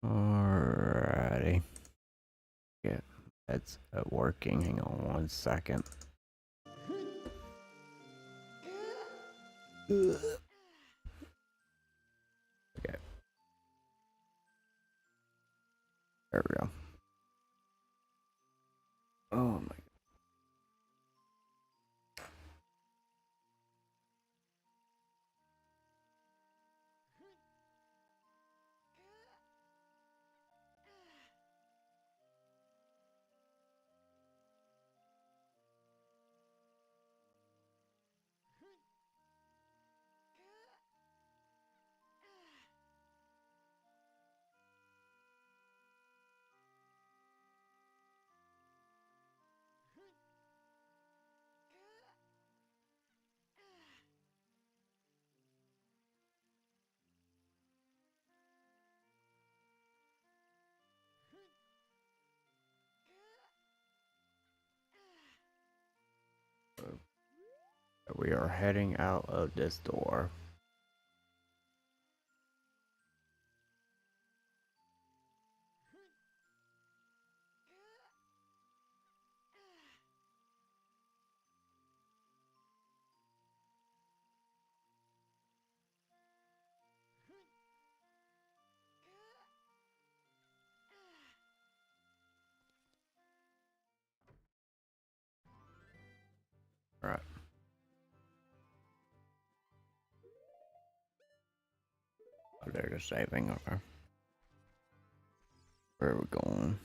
Alrighty. Yeah, that's working. Hang on 1 second. Okay. There we go. Oh my. We are heading out of this door. Alright. Oh, they're just saving. Okay. Where are we going?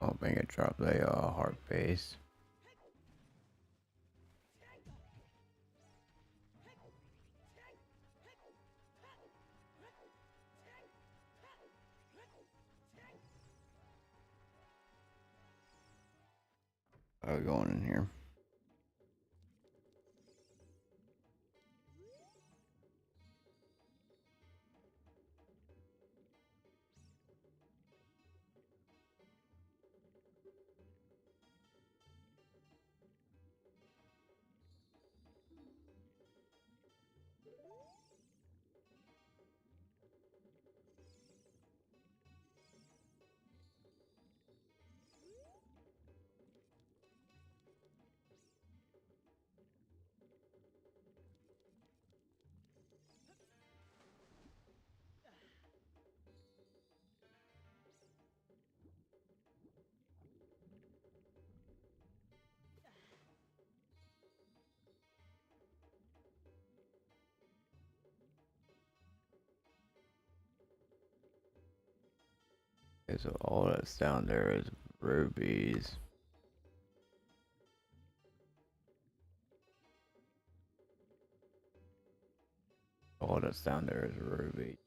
Oh, make it drop the heart base. How are we going in here? Okay, so all that's down there is rubies. All that's down there is ruby.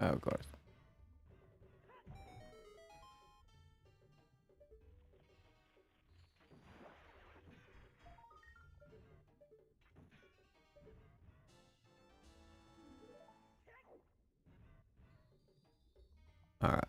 of course. All right.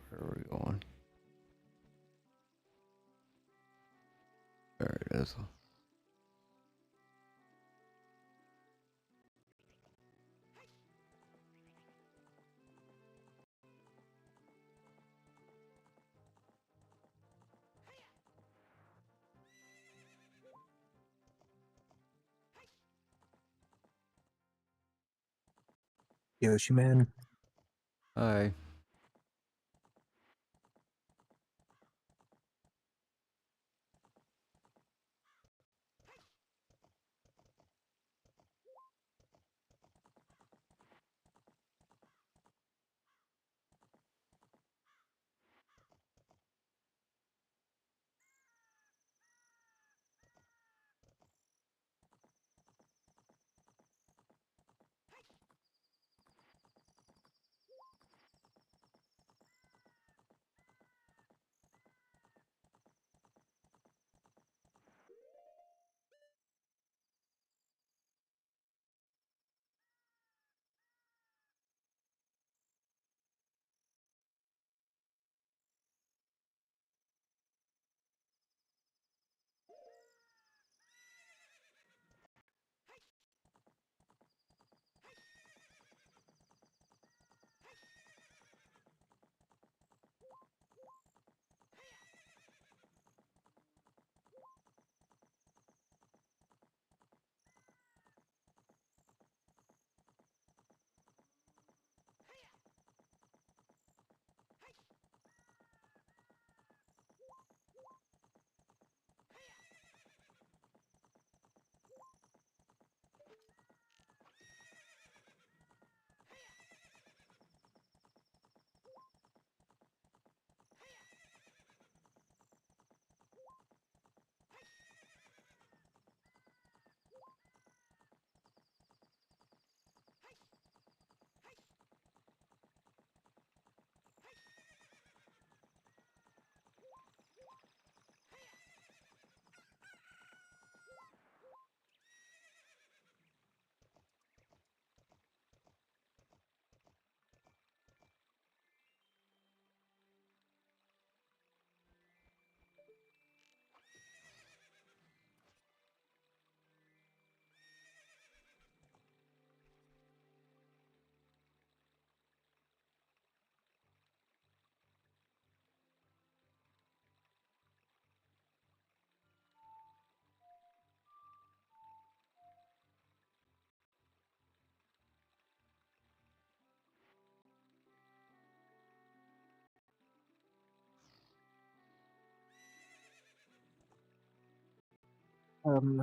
Where are we going? There it is. Yoshi man. Hi.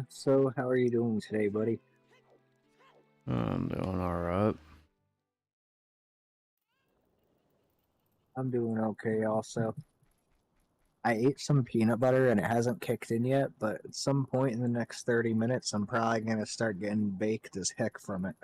So how are you doing today, buddy? I'm doing alright. I'm doing okay also. I ate some peanut butter and it hasn't kicked in yet, but at some point in the next 30 minutes, I'm probably gonna start getting baked as heck from it.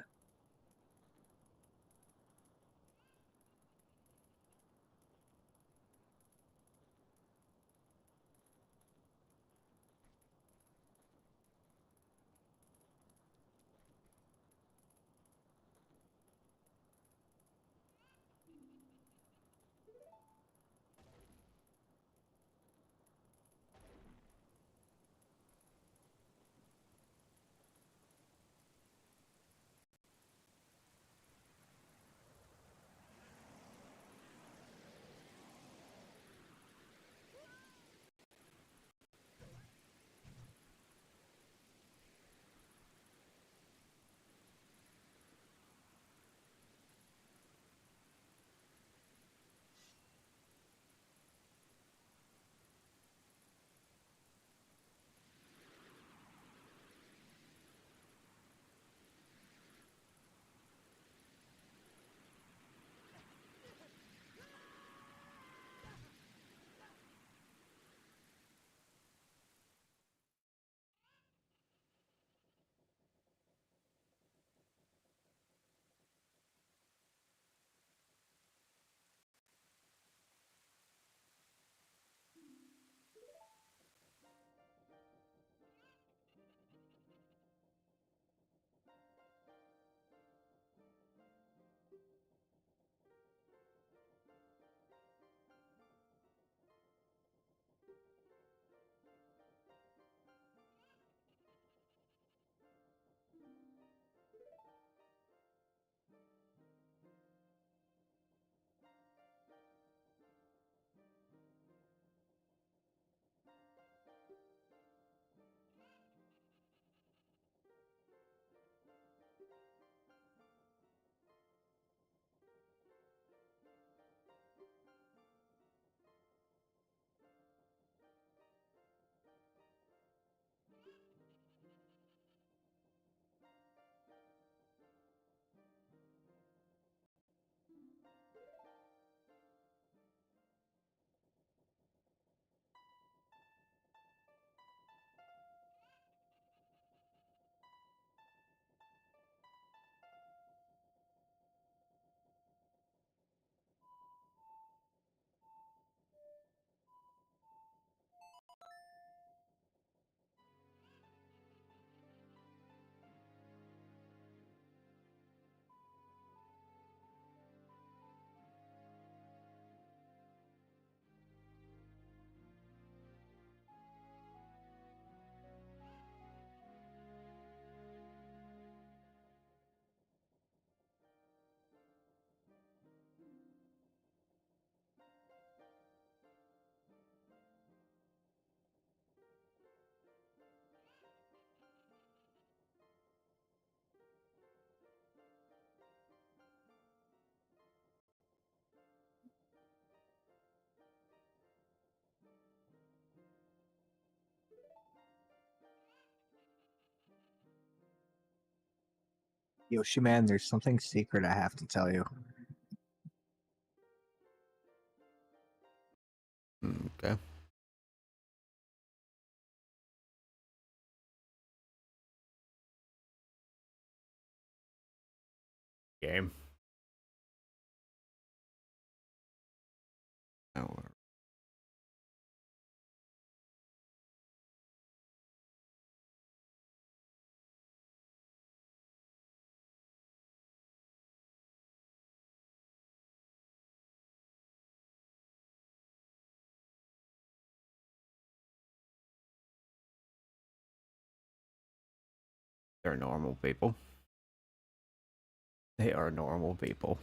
Yoshi man, there's something secret I have to tell you. Okay. Game. Oh, they're normal people. They are normal people.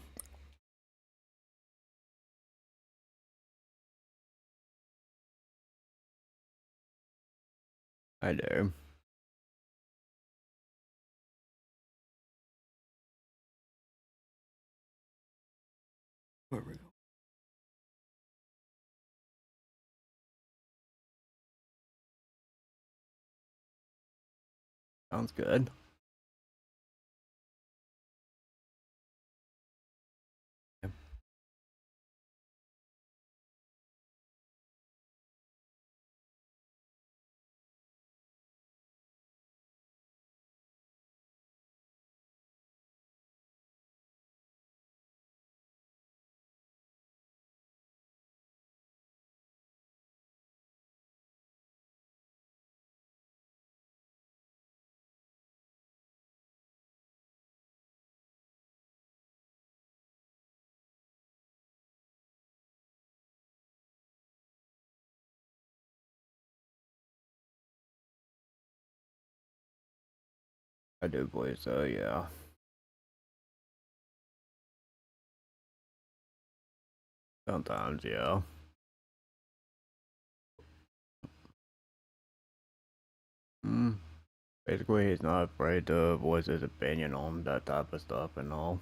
I do. Where we go? Sounds good. Yep. I do believe so, yeah. Sometimes, yeah. Mm. Basically, he's not afraid to voice his opinion on that type of stuff and all.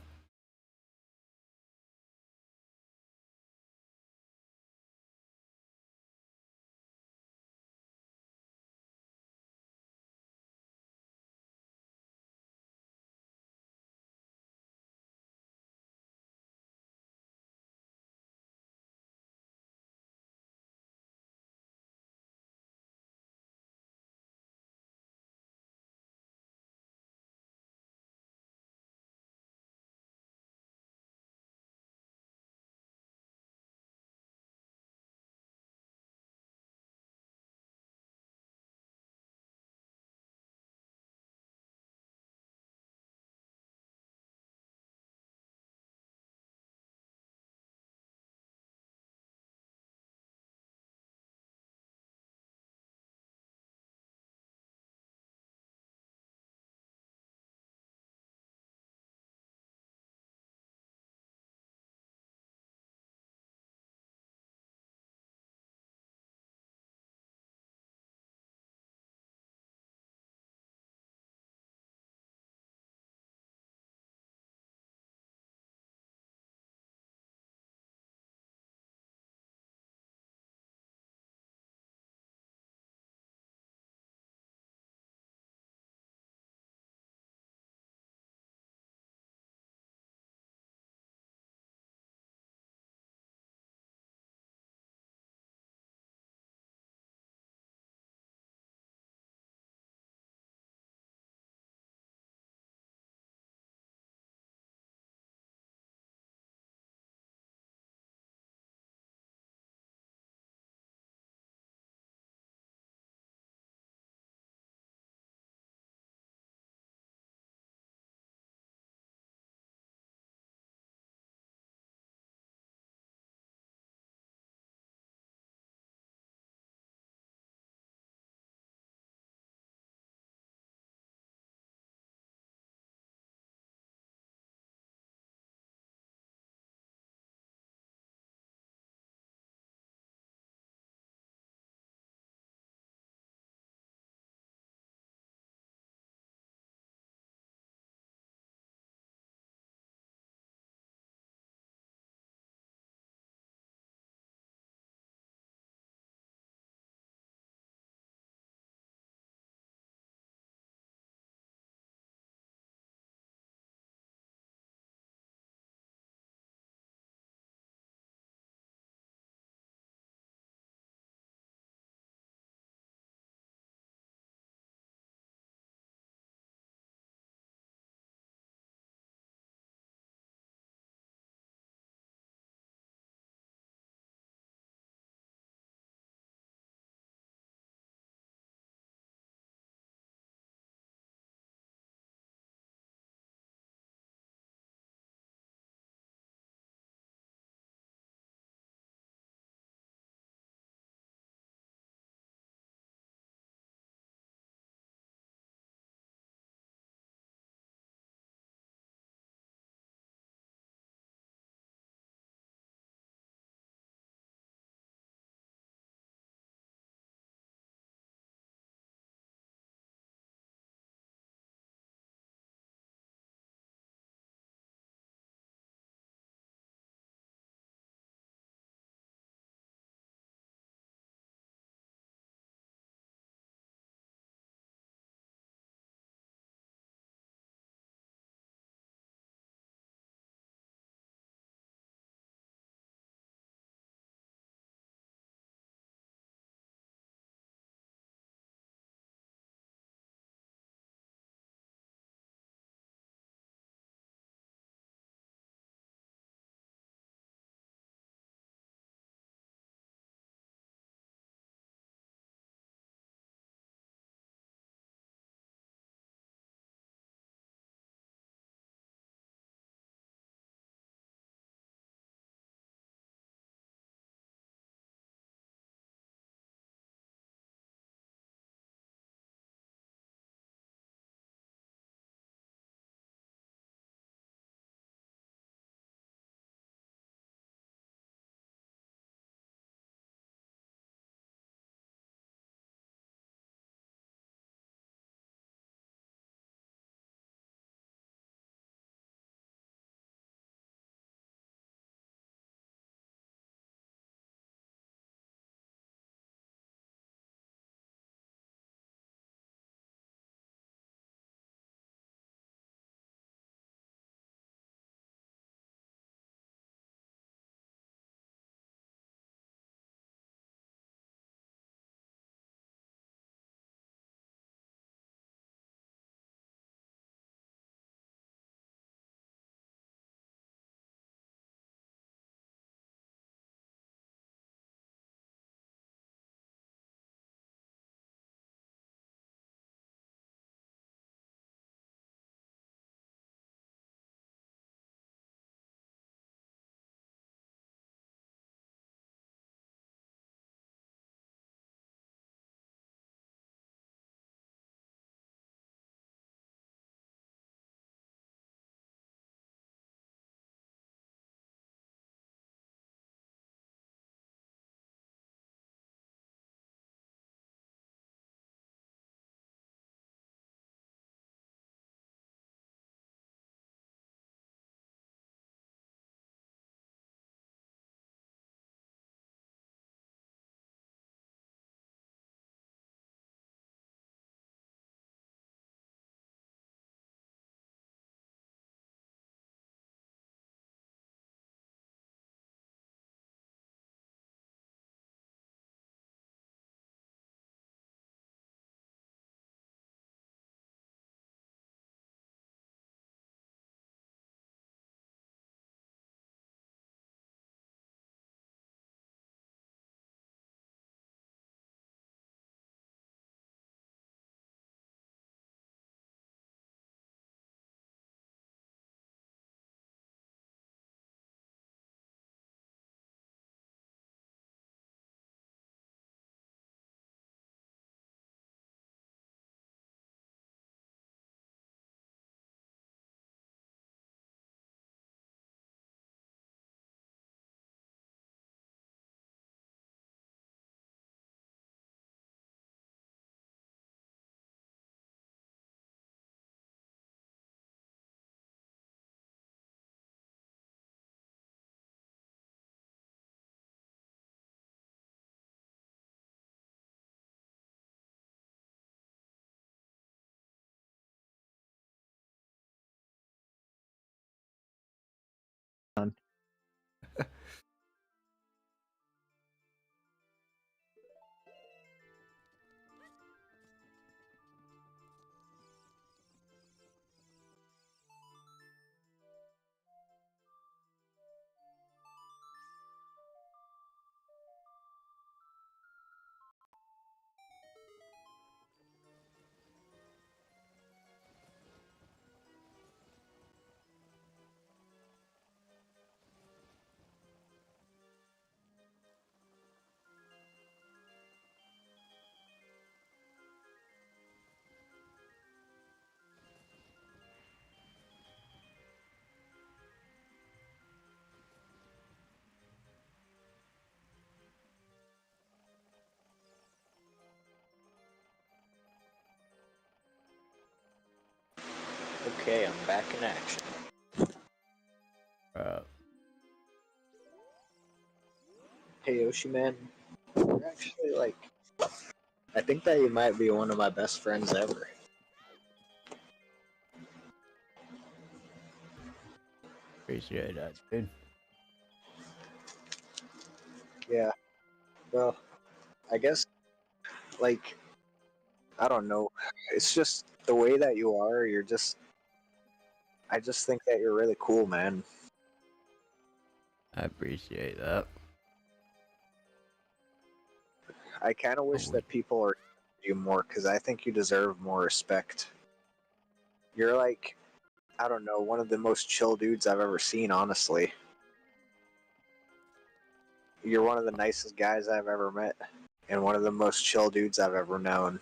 Okay, I'm back in action. Hey Yoshi man, you're actually like, I think that you might be one of my best friends ever. Appreciate that, dude. Yeah, well, I guess, like, I don't know. It's just the way that you are, I just think that you're really cool, man. I appreciate that. I kind of wish that people are you more because I think you deserve more respect. You're like, I don't know, one of the most chill dudes I've ever seen, honestly. You're one of the nicest guys I've ever met, and one of the most chill dudes I've ever known.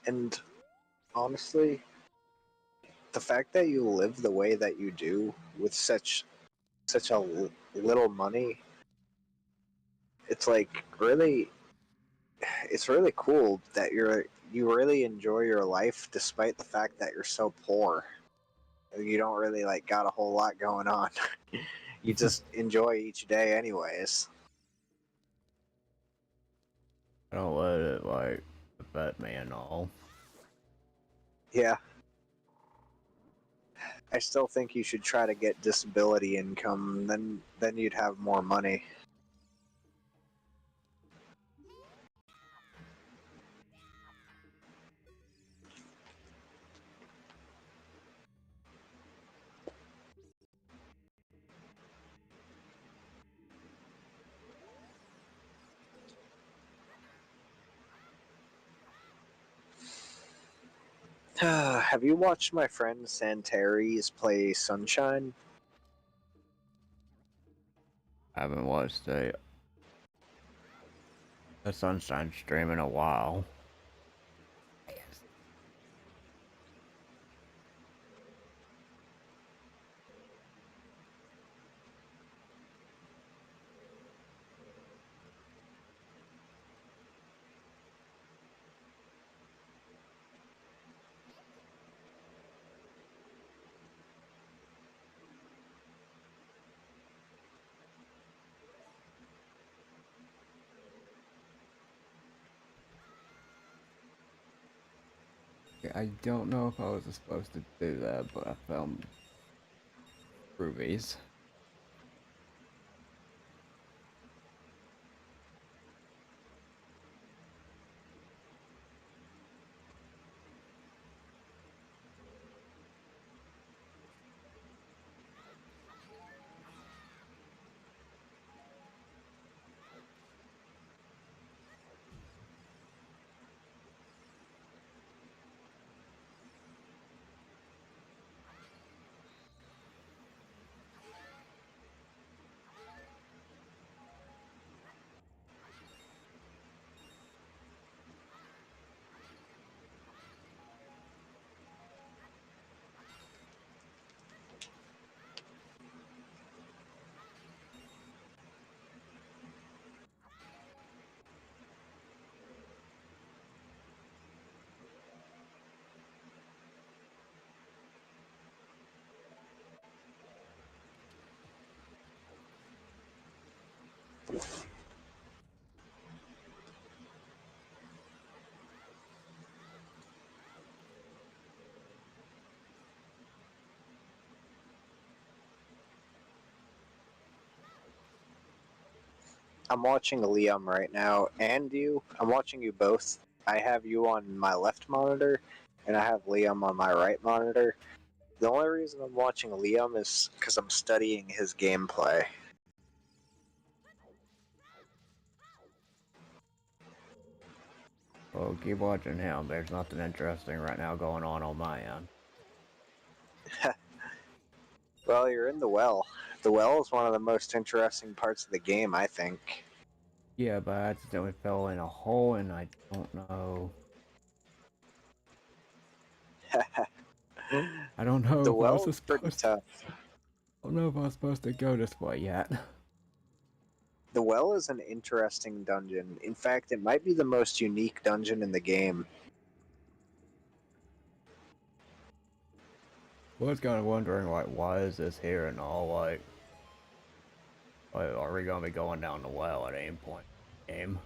And honestly, the fact that you live the way that you do with such a little money, it's like really, it's really cool that you really enjoy your life despite the fact that you're so poor. You don't really like got a whole lot going on. You just enjoy each day anyways. I don't let it like affect me and all. Yeah, I still think you should try to get disability income, then you'd have more money. Have you watched my friend Santaries play Sunshine? I haven't watched a Sunshine stream in a while. I don't know if I was supposed to do that, but I found rubies. I'm watching Liam right now, and you. I'm watching you both. I have you on my left monitor, and I have Liam on my right monitor. The only reason I'm watching Liam is because I'm studying his gameplay. Well, keep watching him. There's nothing interesting right now going on my end. Well, you're in the well. The well is one of the most interesting parts of the game, I think. Yeah, but I accidentally fell in a hole and I don't know. I don't know The if I was well is pretty supposed to, tough. I don't know if I was supposed to go this way yet. The well is an interesting dungeon. In fact, it might be the most unique dungeon in the game. I was kind of wondering, like, why is this here and all, like, are we gonna be going down the well at any point in the game?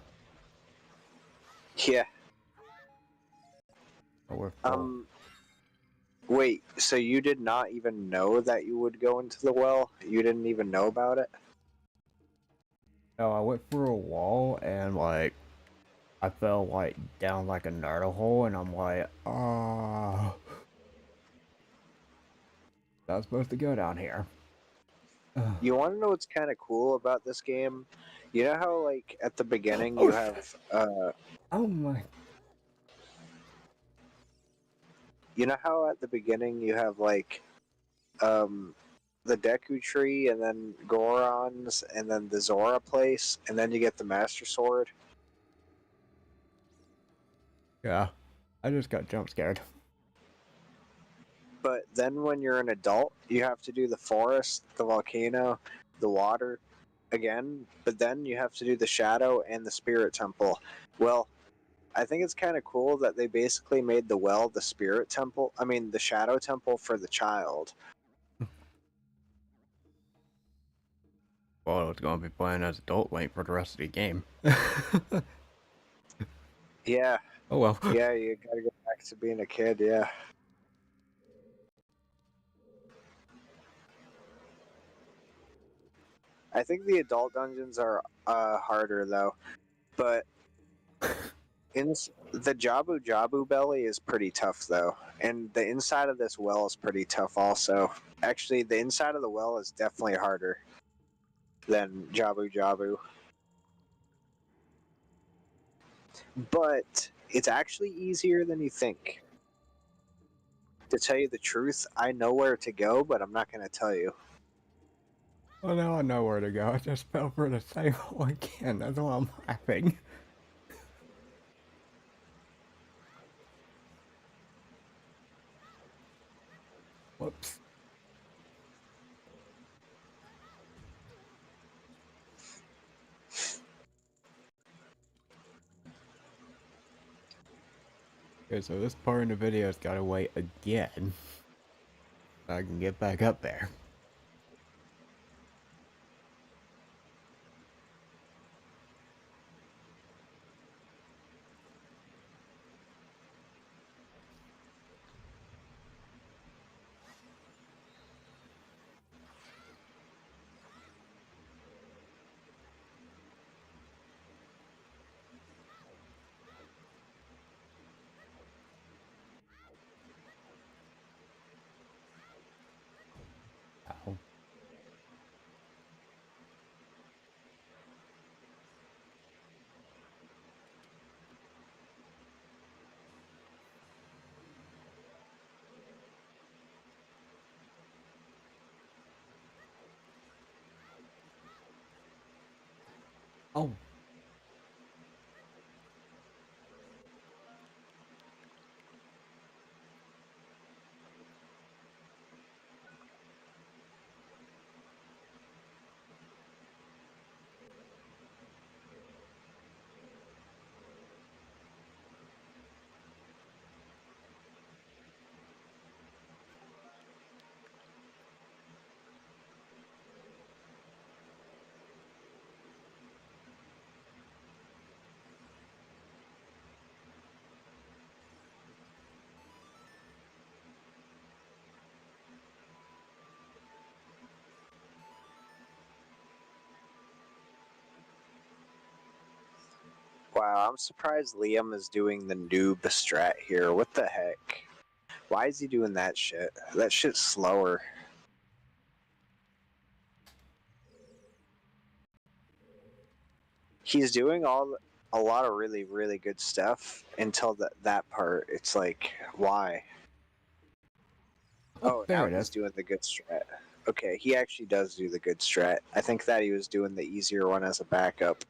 Yeah. Or we're full. Wait, so you did not even know that you would go into the well? You didn't even know about it? No, I went through a wall and, like, I fell, like, down like a nerdle hole, and I'm like, ah, I was supposed to go down here. You want to know what's kind of cool about this game? You know how, like, at the beginning Oh, you have, oh my. you know how at the beginning you have, like, um, the Deku Tree, and then Gorons, and then the Zora place, and then you get the Master Sword? Yeah, I just got jump scared. But then when you're an adult, you have to do the forest, the volcano, the water again, but then you have to do the shadow and the spirit temple. Well, I think it's kind of cool that they basically made the well the spirit temple. I mean, the shadow temple for the child. Well, I was gonna be playing as adult Link for the rest of the game. Yeah, Oh well. yeah, you gotta go back to being a kid, yeah. I think the adult dungeons are harder though, but in the Jabu Jabu belly is pretty tough though, and the inside of this well is pretty tough also. Actually, the inside of the well is definitely harder than Jabu Jabu, but it's actually easier than you think. To tell you the truth, I know where to go, but I'm not going to tell you. Well, now I know where to go. I just fell for the same hole again. That's why I'm laughing. Whoops. Okay, so this part in the video's gotta wait again. So I can get back up there. Ow. Oh. Wow, I'm surprised Liam is doing the noob strat here. What the heck? Why is he doing that shit? That shit's slower. He's doing a lot of really really good stuff until that part. It's like, why? Oh, Oh, there now it he's is. doing the good strat. Okay, he actually does do the good strat. I think that he was doing the easier one as a backup.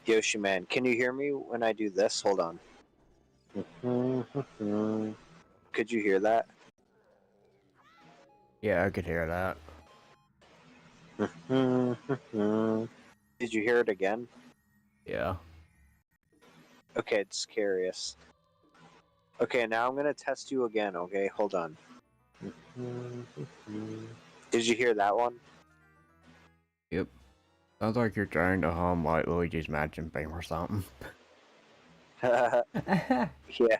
Yoshi man, can you hear me when I do this? Hold on. Could you hear that? Yeah, I could hear that. Did you hear it again? Yeah. Okay, it's curious. Okay, now I'm gonna test you again, okay? Hold on. Did you hear that one? Yep. Sounds like you're trying to hum like Luigi's Mansion theme or something. Yeah.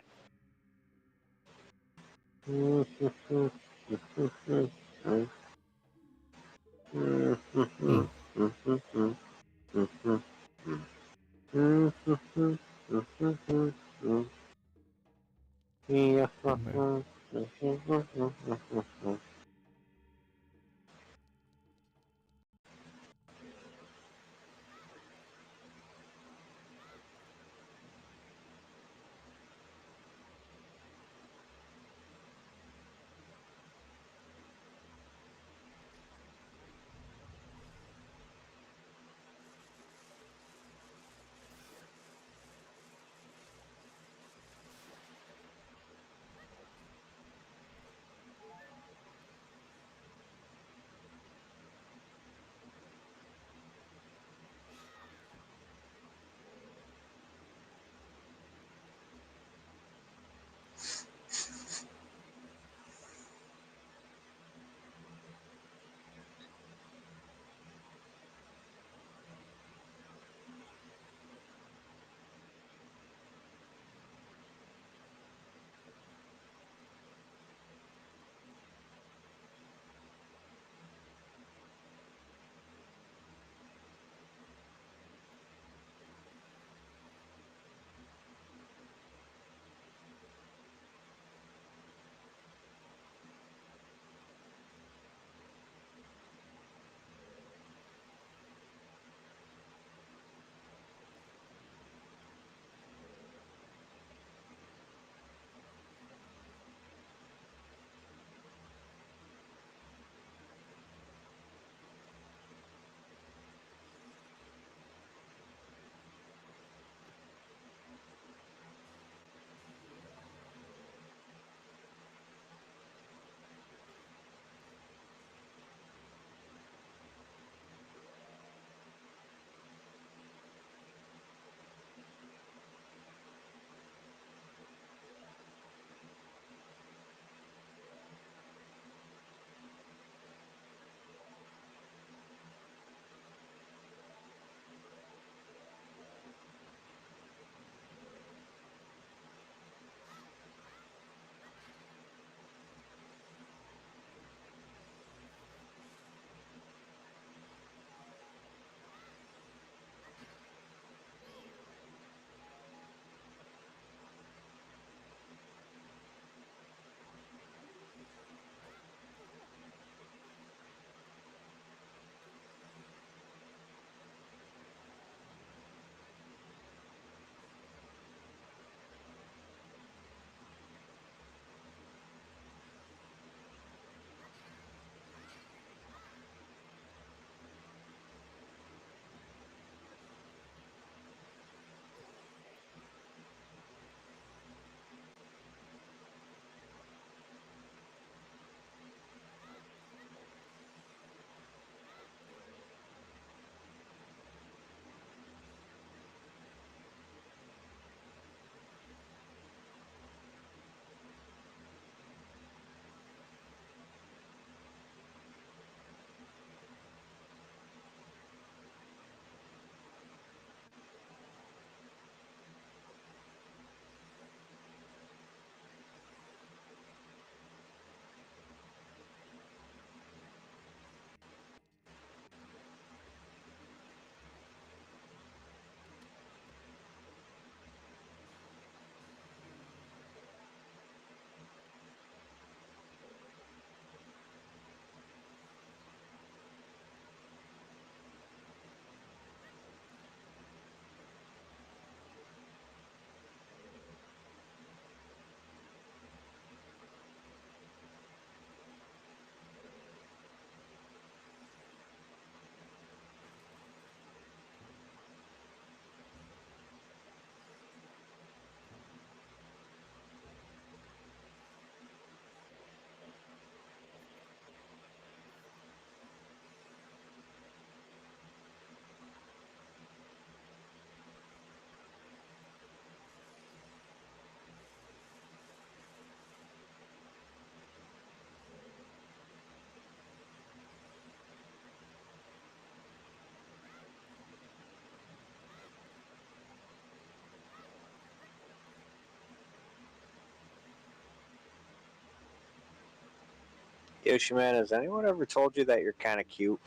Yoshi man, has anyone ever told you that you're kind of cute?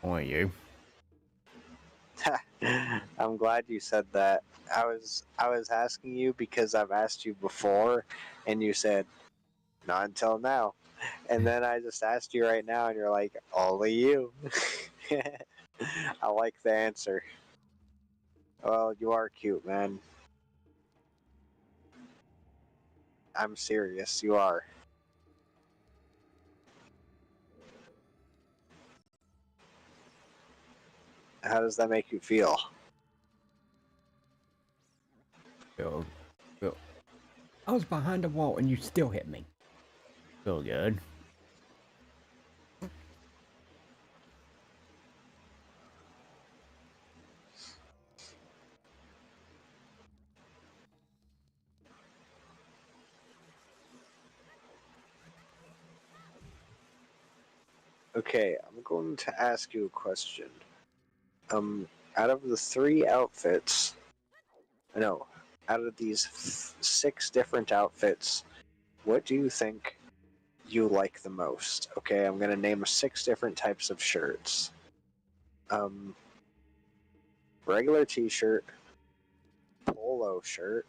Only you. I'm glad you said that. I was asking you because I've asked you before, and you said not until now, and then I just asked you right now, and you're like only you. I like the answer. Well, you are cute, man. I'm serious. You are. How does that make you feel? Feel, feel. I was behind the wall and you still hit me. Feel good. Okay, I'm going to ask you a question. Out of the three outfits, no, out of these six different outfits, what do you think you like the most? Okay, I'm gonna name six different types of shirts. Um, regular T-shirt, polo shirt,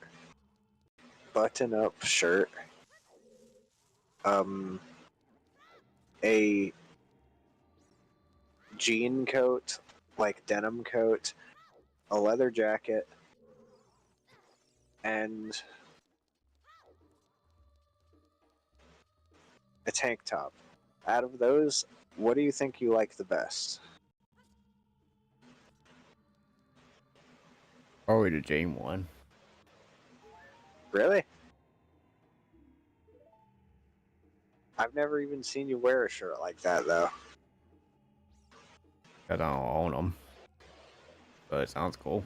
button-up shirt, um, a jean coat, like denim coat, a leather jacket, and a tank top. Out of those, what do you think you like the best? Probably the Jane one. Really? I've never even seen you wear a shirt like that, though. I don't own them. But it sounds cool.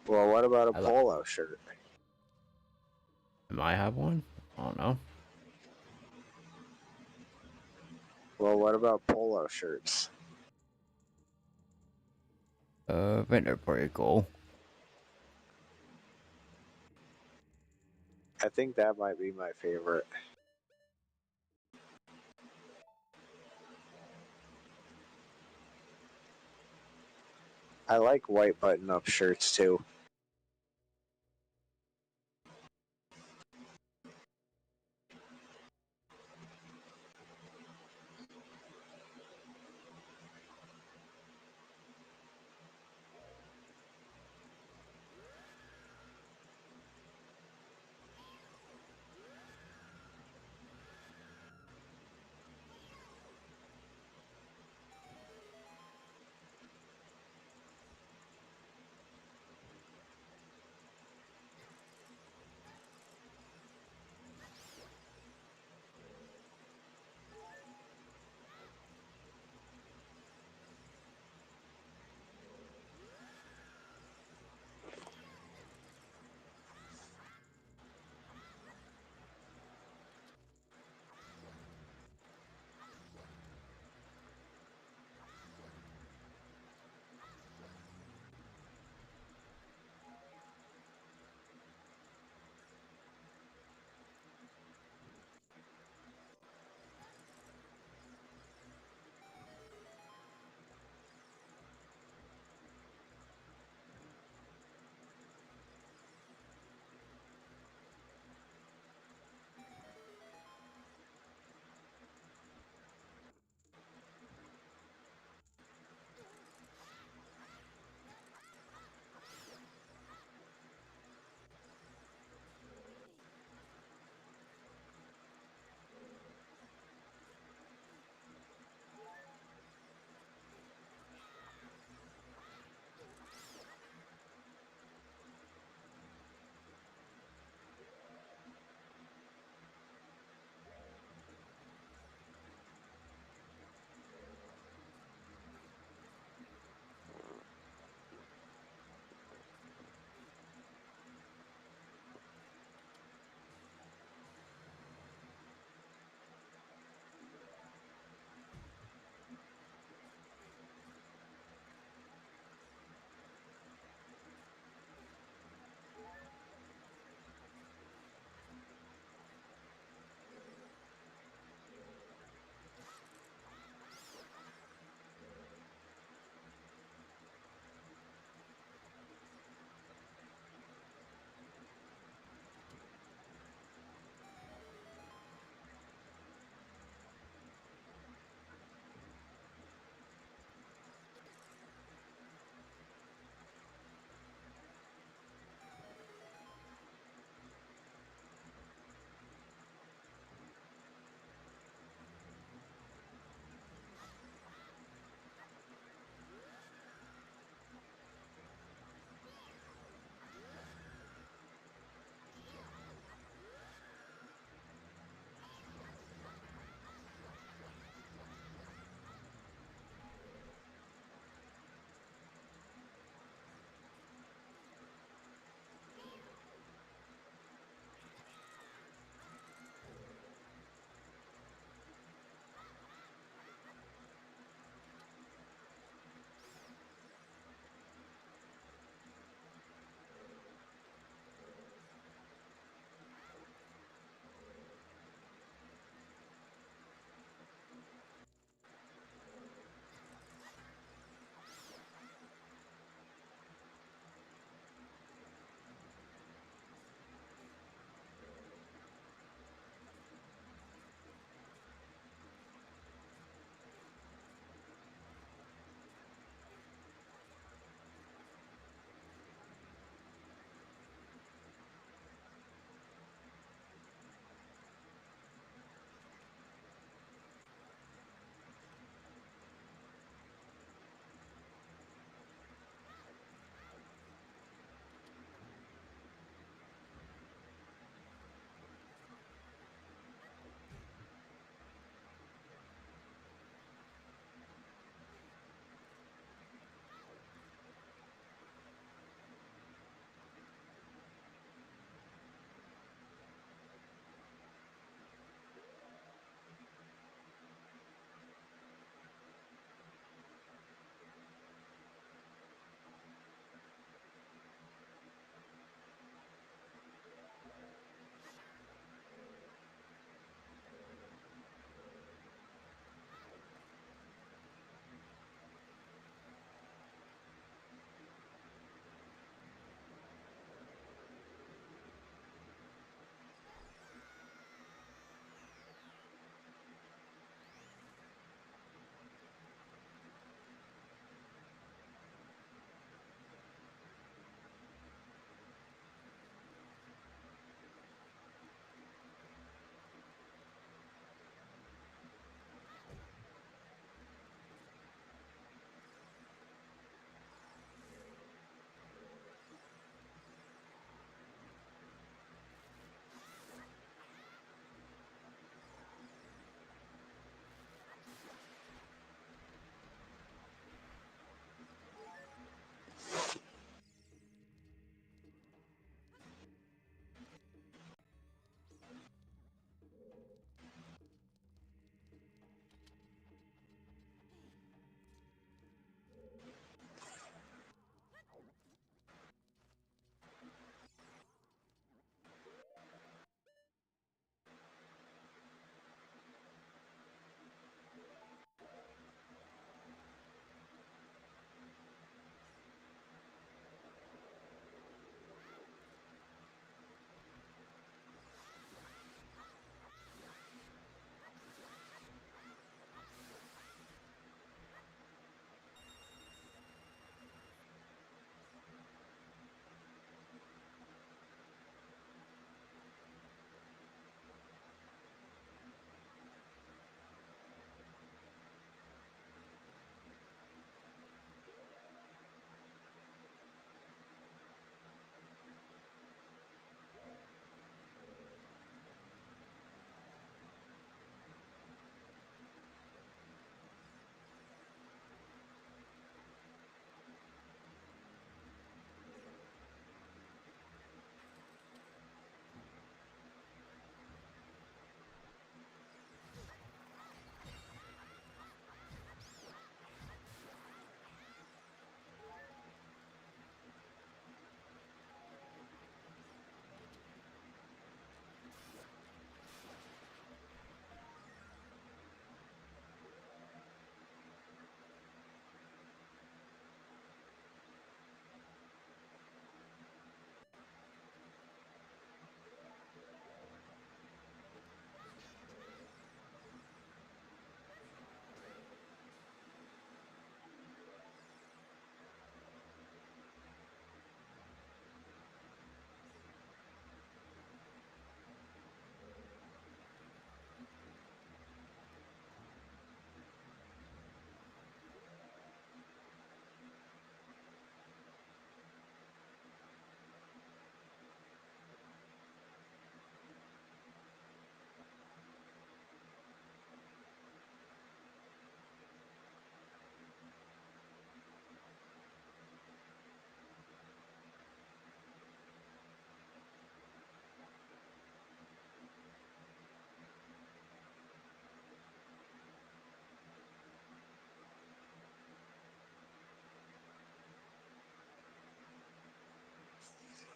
Well, what about a I like. polo shirt? Am I have one? I don't know. Well, what about polo shirts? I think they're pretty cool. I think that might be my favorite. I like white button-up shirts too.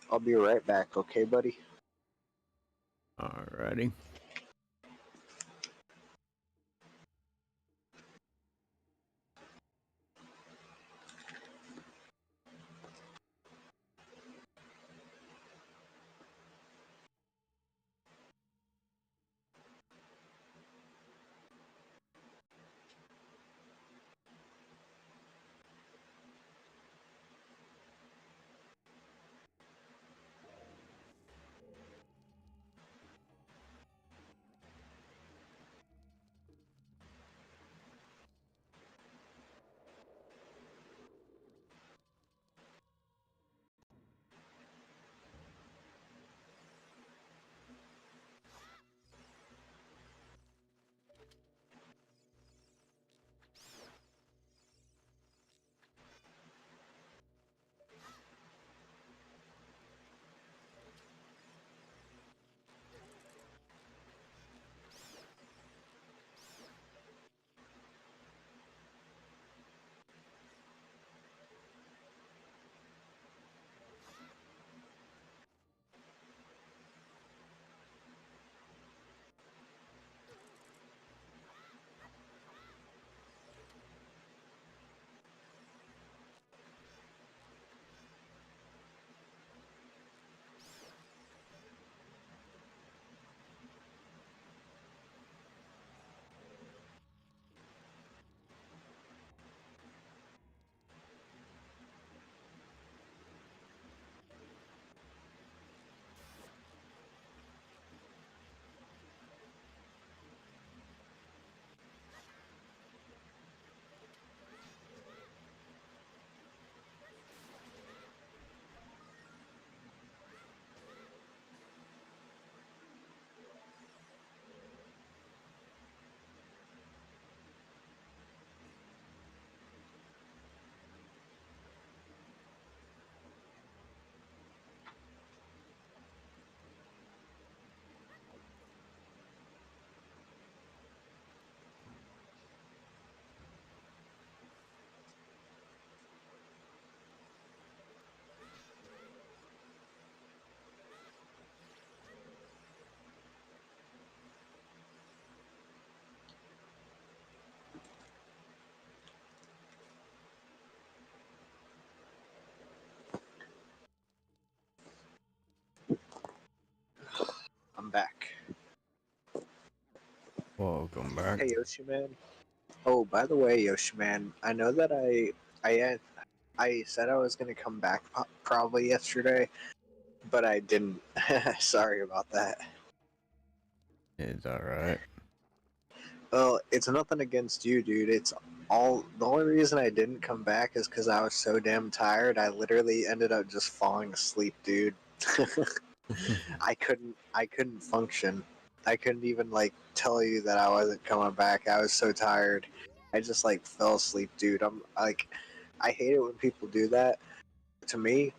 I'll be right back, okay, buddy? Alrighty. I'm back. Welcome back. Hey, Yoshi Man. Oh, by the way, Yoshi Man, I know that I said I was gonna come back probably yesterday, but I didn't. Sorry about that. It's alright. Well, it's nothing against you, dude. It's all the only reason I didn't come back is because I was so damn tired. I literally ended up just falling asleep, dude. I couldn't function. I couldn't even like tell you that I wasn't coming back. I was so tired. I just like fell asleep, dude. I'm like, I hate it when people do that to me.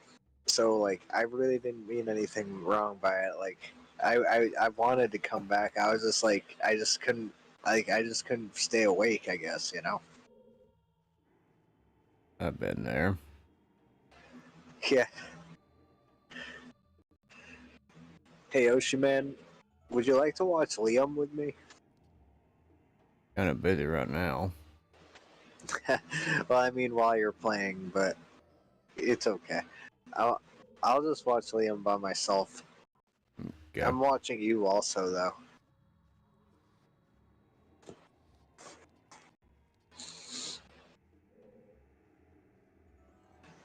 So like, I really didn't mean anything wrong by it. Like, I wanted to come back. I was just like, I just couldn't stay awake. I guess you know. I've been there. Yeah. Hey, Oshi man, would you like to watch Liam with me? Kind of busy right now. Well, I mean, while you're playing, but it's okay. I'll I'll just watch Liam by myself. Okay. I'm watching you also, though.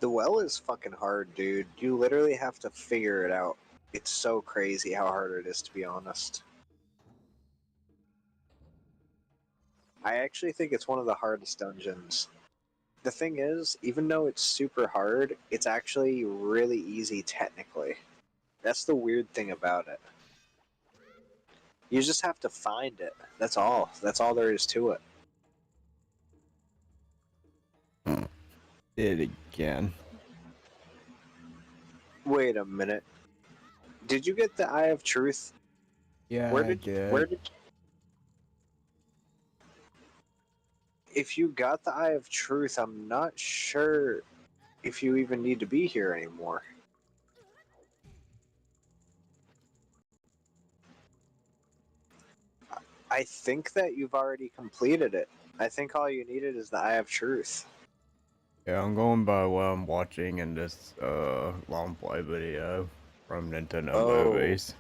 The well is fucking hard, dude. You literally have to figure it out. It's so crazy how hard it is, to be honest. I actually think it's one of the hardest dungeons. The thing is, even though it's super hard, it's actually really easy technically. That's the weird thing about it. You just have to find it. That's all. That's all there is to it. Did it again. Wait a minute. Did you get the Eye of Truth? Yeah, Where I did did. if you got the Eye of Truth, I'm not sure if you even need to be here anymore. I think that you've already completed it. I think all you needed is the Eye of Truth. Yeah, I'm going by what I'm watching in this long play video from Nintendo Oh, Movies.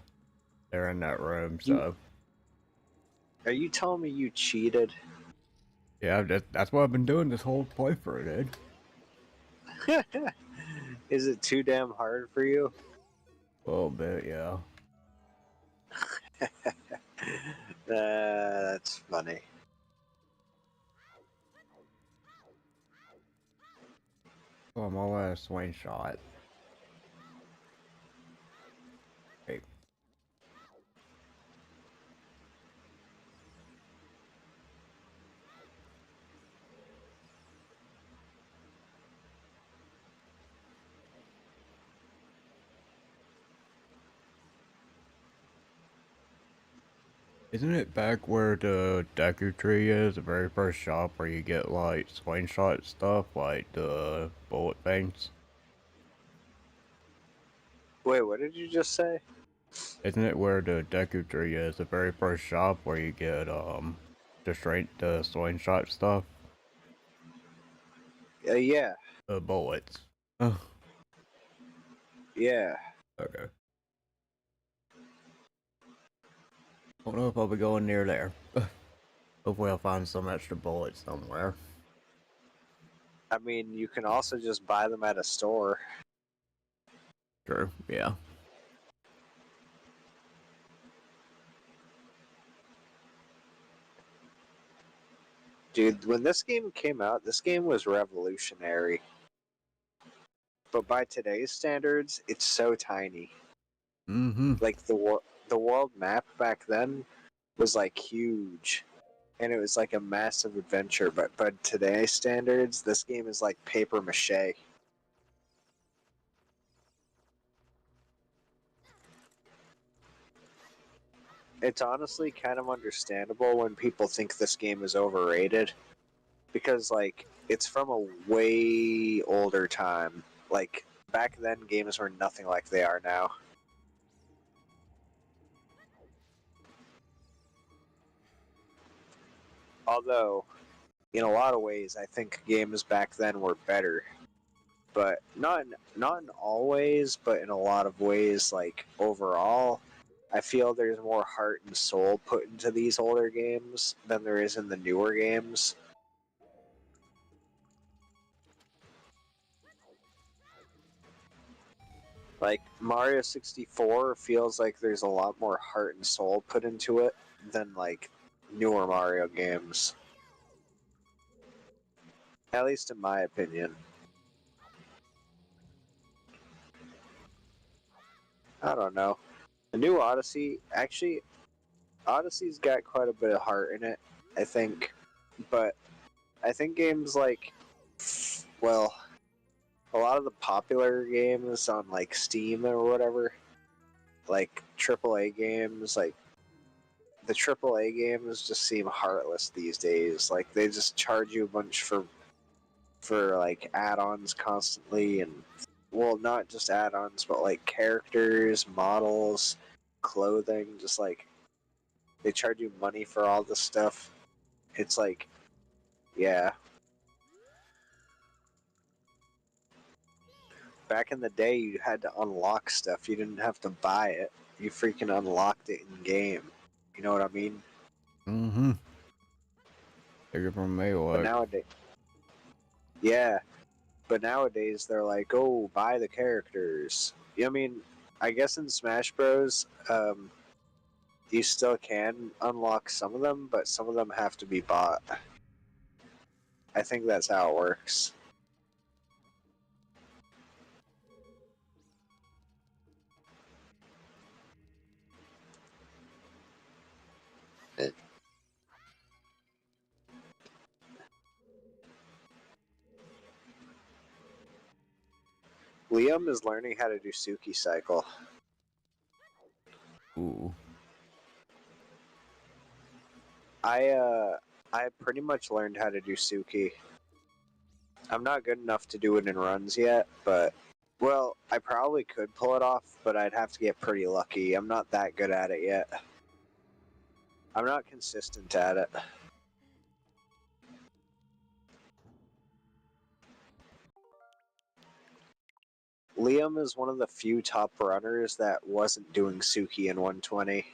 They're in that room, you so are you telling me you cheated? yeah, that's what I've been doing this whole playthrough, dude. Is it too damn hard for you? A little bit, yeah. That's funny. Oh, I'm all out of swing shot. Hey, isn't it back where the Deku Tree is, the very first shop where you get like swing shot stuff, like the bullet things? Wait, what did you just say? Isn't it where the Deku Tree is, the very first shop where you get the swing shot stuff? Yeah, The bullets. Oh, yeah. okay. Don't know if I'll be going near there. Hopefully I'll find some extra bullets somewhere. I mean, you can also just buy them at a store. True, yeah. Dude, when this game came out, this game was revolutionary. But by today's standards, it's so tiny. Mm-hmm. Like the world map back then was like huge, and it was like a massive adventure. But by today's standards, this game is like paper mache. It's honestly kind of understandable when people think this game is overrated, because like it's from a way older time. Like back then, games were nothing like they are now. Although, in a lot of ways, I think games back then were better, but not in all ways, but in a lot of ways. Like overall, I feel there's more heart and soul put into these older games than there is in the newer games. Like Mario 64 feels like there's a lot more heart and soul put into it than like newer Mario games. At least in my opinion. I don't know. The new Odyssey, actually, Odyssey's got quite a bit of heart in it, I think. But I think games like, well, a lot of the popular games on like Steam or whatever, like AAA games, like the AAA games just seem heartless these days. Like they just charge you a bunch for like add-ons constantly, and well, not just add-ons, but like characters, models, clothing. Just like they charge you money for all this stuff. It's like, yeah. Back in the day, you had to unlock stuff. You didn't have to buy it. You freaking unlocked it in game. You know what I mean? Mm-hmm. Take it from me, But like, nowadays, yeah. But nowadays they're like, oh, buy the characters. I mean, I guess in Smash Bros, you still can unlock some of them, but some of them have to be bought. I think that's how it works. Liam is learning how to do Suki Cycle. ooh. I pretty much learned how to do Suki. I'm not good enough to do it in runs yet, but well, I probably could pull it off, but I'd have to get pretty lucky. I'm not that good at it yet. I'm not consistent at it. Liam is one of the few top runners that wasn't doing Suki in 120.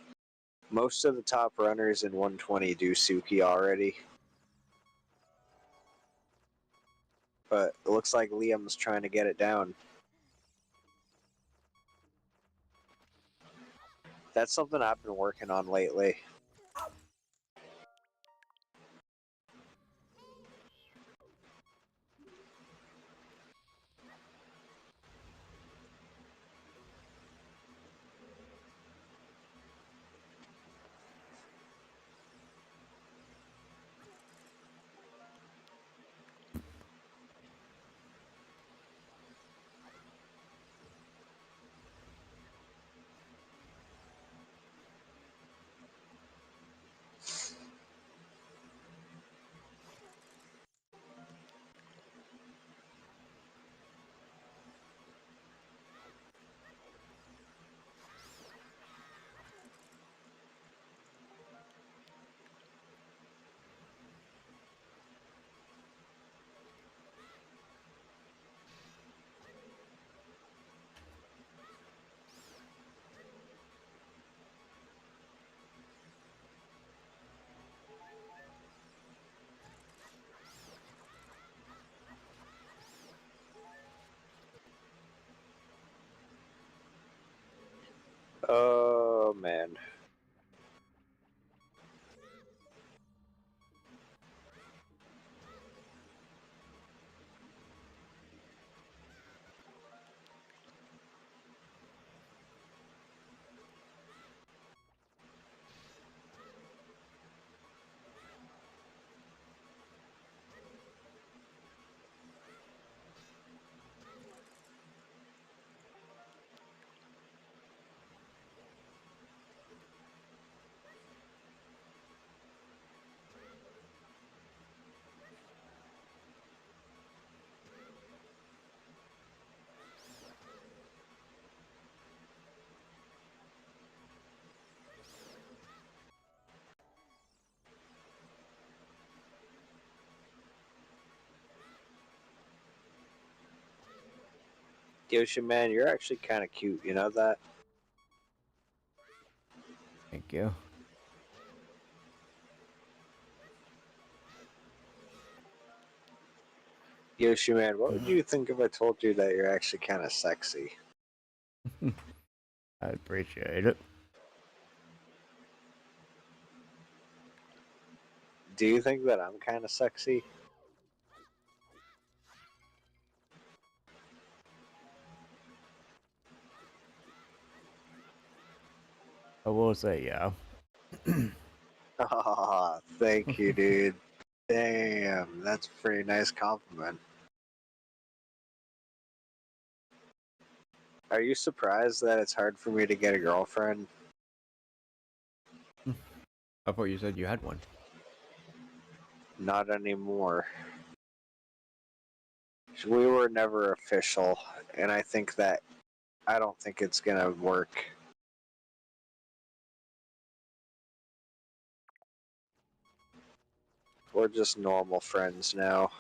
Most of the top runners in 120 do Suki already. But it looks like Liam's trying to get it down. That's something I've been working on lately. Oh, man. Yoshi, man, you're actually kind of cute, you know that? Thank you. Yoshi, man, what would you think if I told you that you're actually kind of sexy? I appreciate it. Do you think that I'm kind of sexy? I will say, yeah. Ah, thank you, dude. Damn, that's a pretty nice compliment. Are you surprised that it's hard for me to get a girlfriend? I thought you said you had one. Not anymore. We were never official, and I don't think it's gonna work. We're just normal friends now.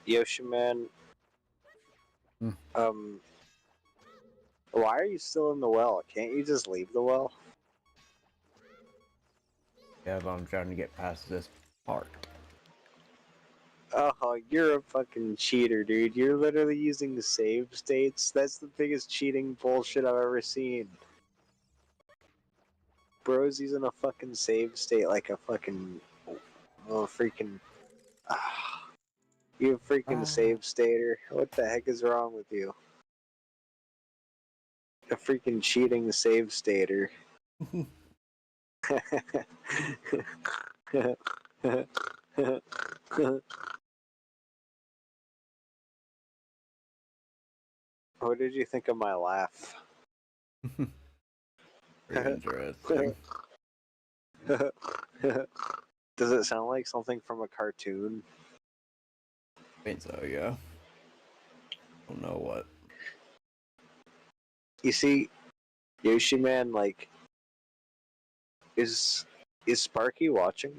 Yoshiman, Hmm. why are you still in the well? Can't you just leave the well? Yeah, but I'm trying to get past this part. Oh, you're a fucking cheater, dude. You're literally using the save states. That's the biggest cheating bullshit I've ever seen. Bro's using a fucking save state like a fucking... Oh, freaking... you freaking save stater. What the heck is wrong with you? A freaking cheating save stater. What did you think of my laugh? Pretty interesting. Does it sound like something from a cartoon? I think so, yeah. Don't know what. You see, Yoshiman, like, is Sparky watching?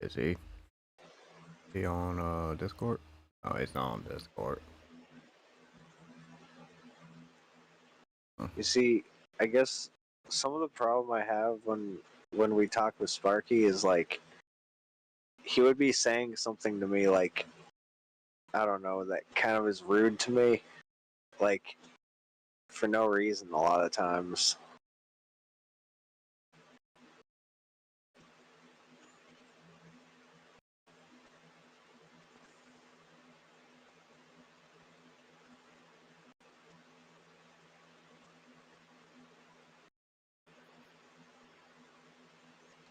Is he? He on Discord? Oh, he's not on Discord. Huh. You see, I guess some of the problem I have when we talk with Sparky is like he would be saying something to me like, I don't know, that kind of is rude to me, like for no reason a lot of times.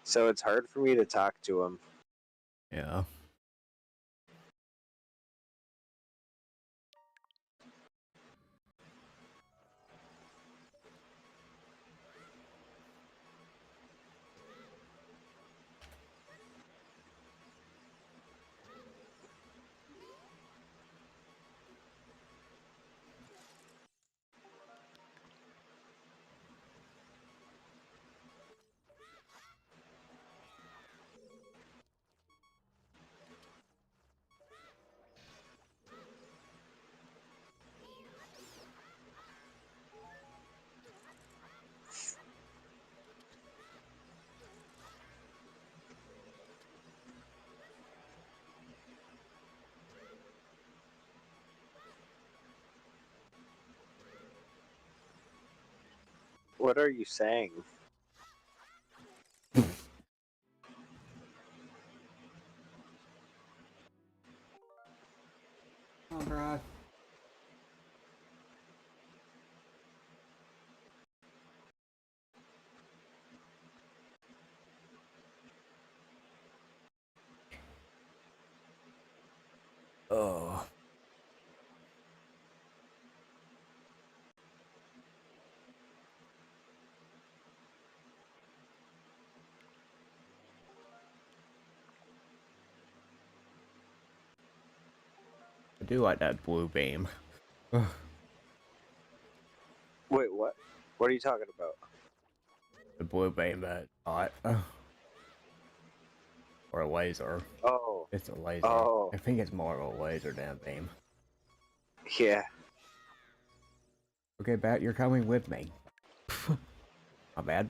So it's hard for me to talk to him. Yeah. What are you saying? Oh, Brad. Oh. I do like that blue beam. Wait, what? What are you talking about? The blue beam that shot. Or a laser. Oh, It's a laser. oh, I think it's more of a laser than a beam. yeah. Okay, Bat, you're coming with me. Not bad.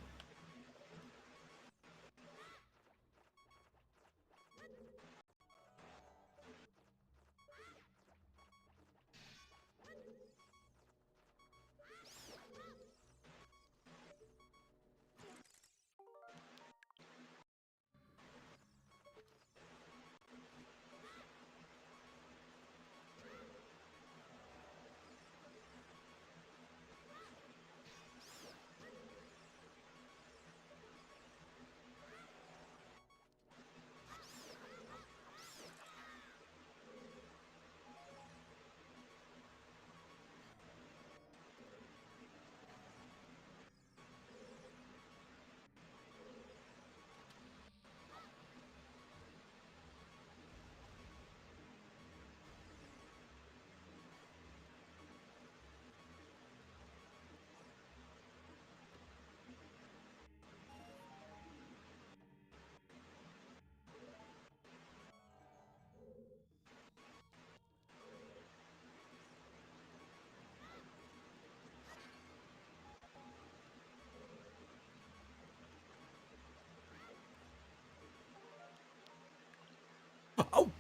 Oh!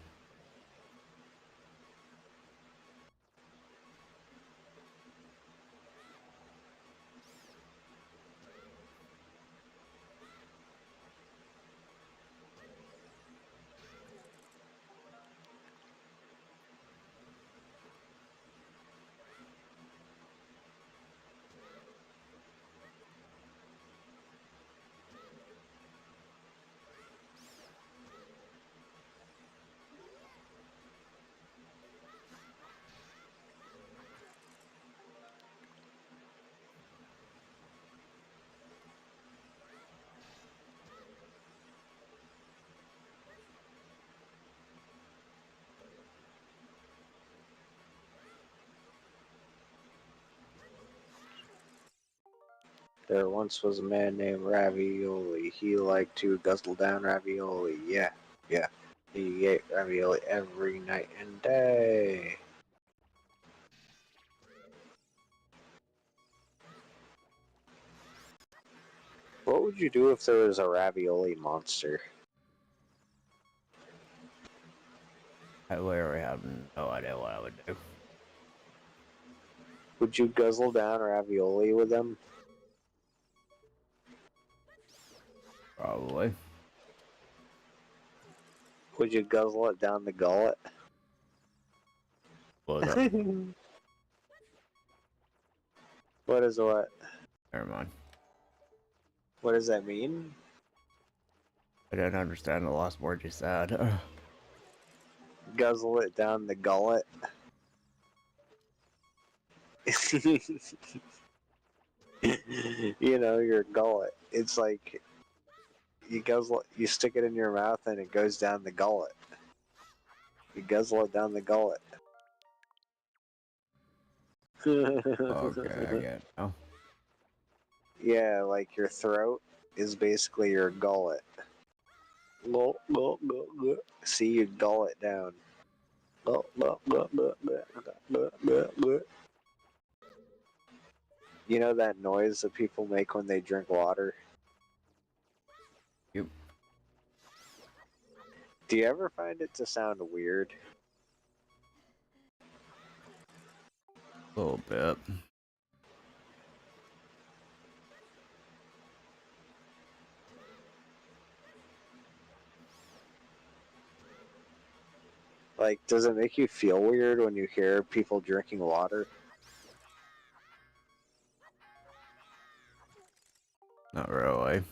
There once was a man named Ravioli. He liked to guzzle down ravioli. Yeah, yeah. He ate ravioli every night and day. What would you do if there was a ravioli monster? I literally have no idea what I would do. Would you guzzle down ravioli with them? Probably. Would you guzzle it down the gullet? What up? What is what? Never mind. What does that mean? I didn't understand the last word you said. Guzzle it down the gullet. You know, your gullet. It's like you guzzle, you stick it in your mouth and it goes down the gullet. You guzzle it down the gullet. Okay, I get it now. Yeah, like your throat is basically your gullet. Go, go, go, go. See, you gull it down. Go, go, go, go, go, go, go, go. You know that noise that people make when they drink water? Yep. Do you ever find it to sound weird? A little bit. Like, does it make you feel weird when you hear people drinking water? Not really.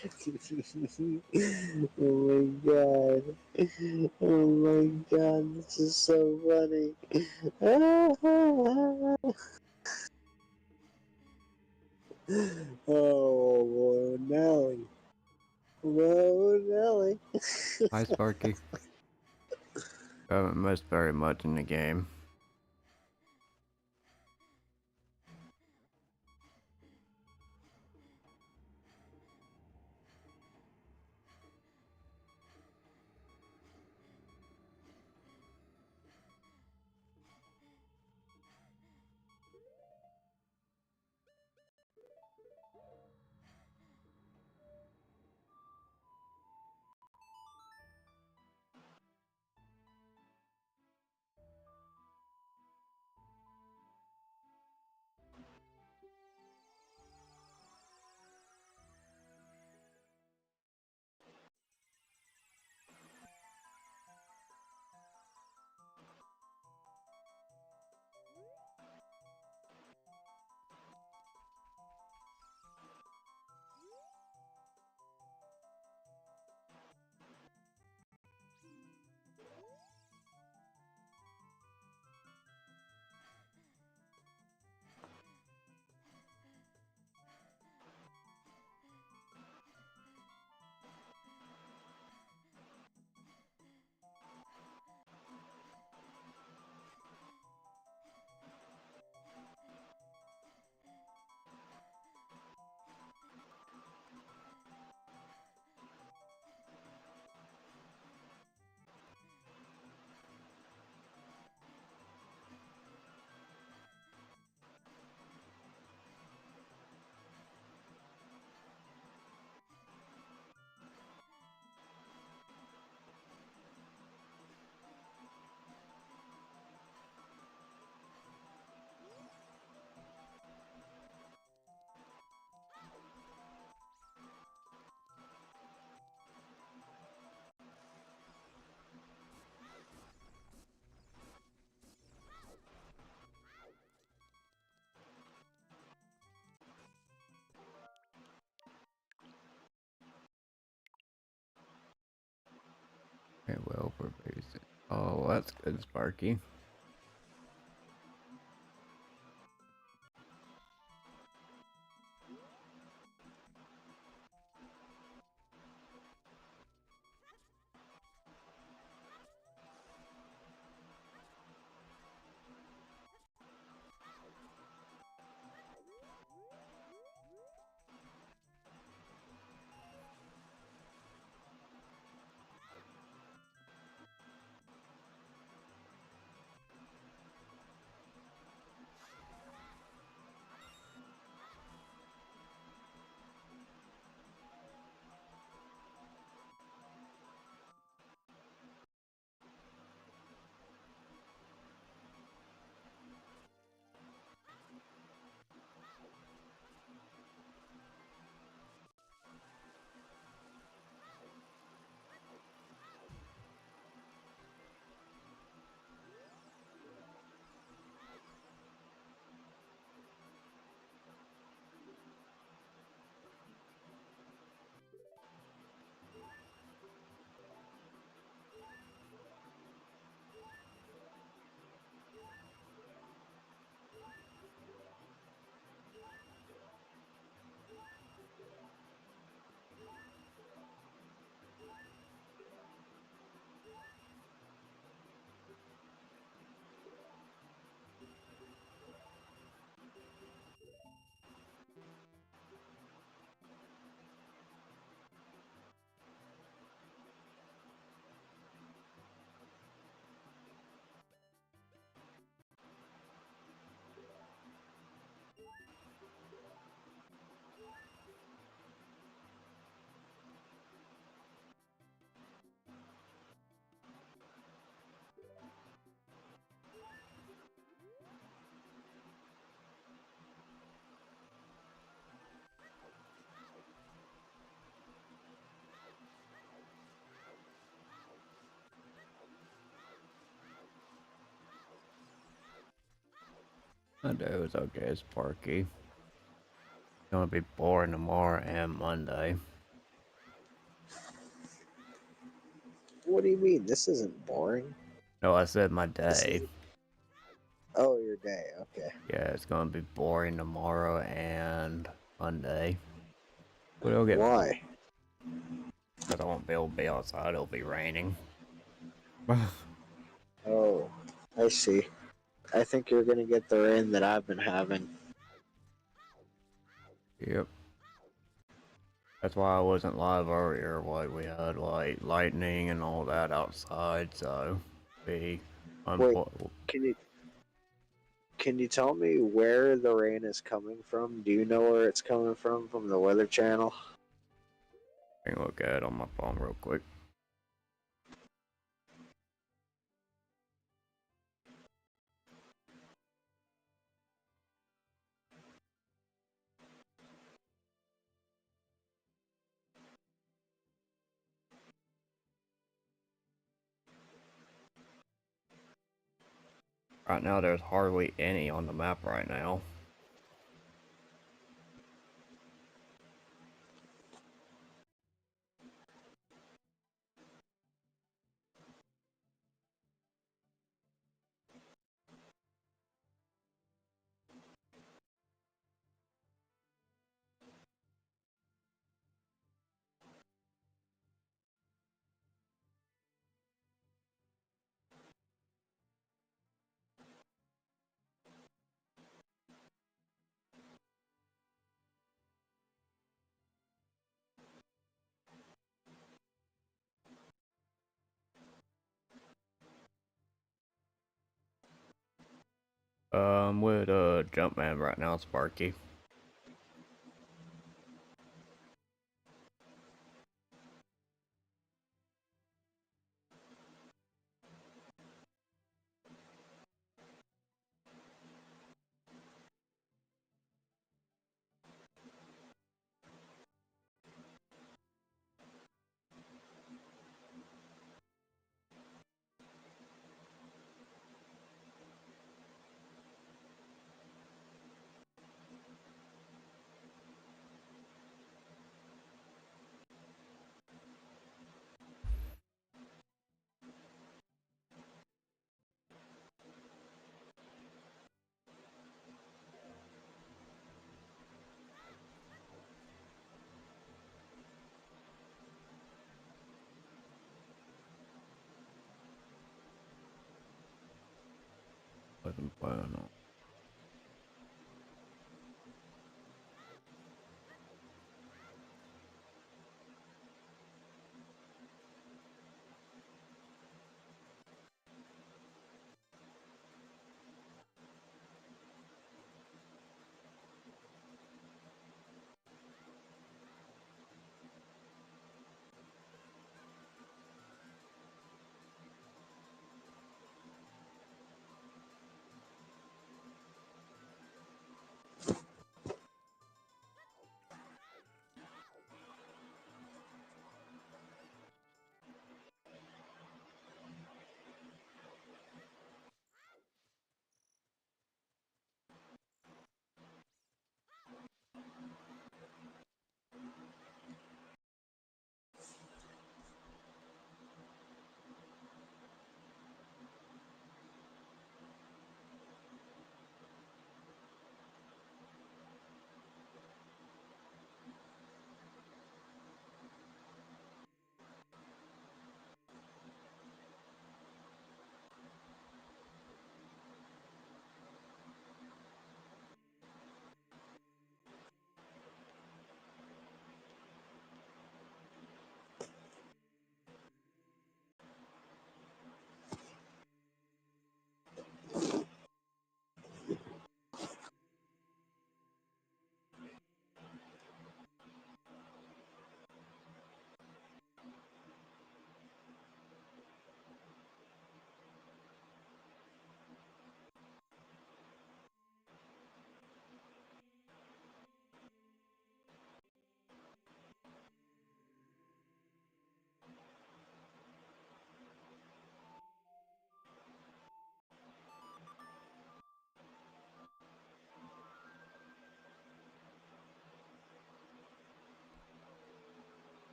Oh my god. Oh my god, this is so funny. Oh, boy, Nelly. Whoa, Nelly. Hi, Sparky. I haven't missed very much in the game. Okay, well, we're basic. Oh, that's good, Sparky. That day was okay, Sparky. Gonna be boring tomorrow and Monday. What do you mean? This isn't boring. No, I said my This day. is... Oh, your day. Okay. Yeah, it's gonna be boring tomorrow and Monday. But it'll get Why? because I won't be able to be outside. It'll be raining. Oh, I see. I think you're gonna get the rain that I've been having. Yep. That's why I wasn't live earlier. Like we had like lightning and all that outside, so be Wait, can you tell me where the rain is coming from? Do you know where it's coming from the Weather Channel? I can look at it on my phone real quick. Right now, there's hardly any on the map right now. With Jumpman right now, Sparky. Wasn't playing on.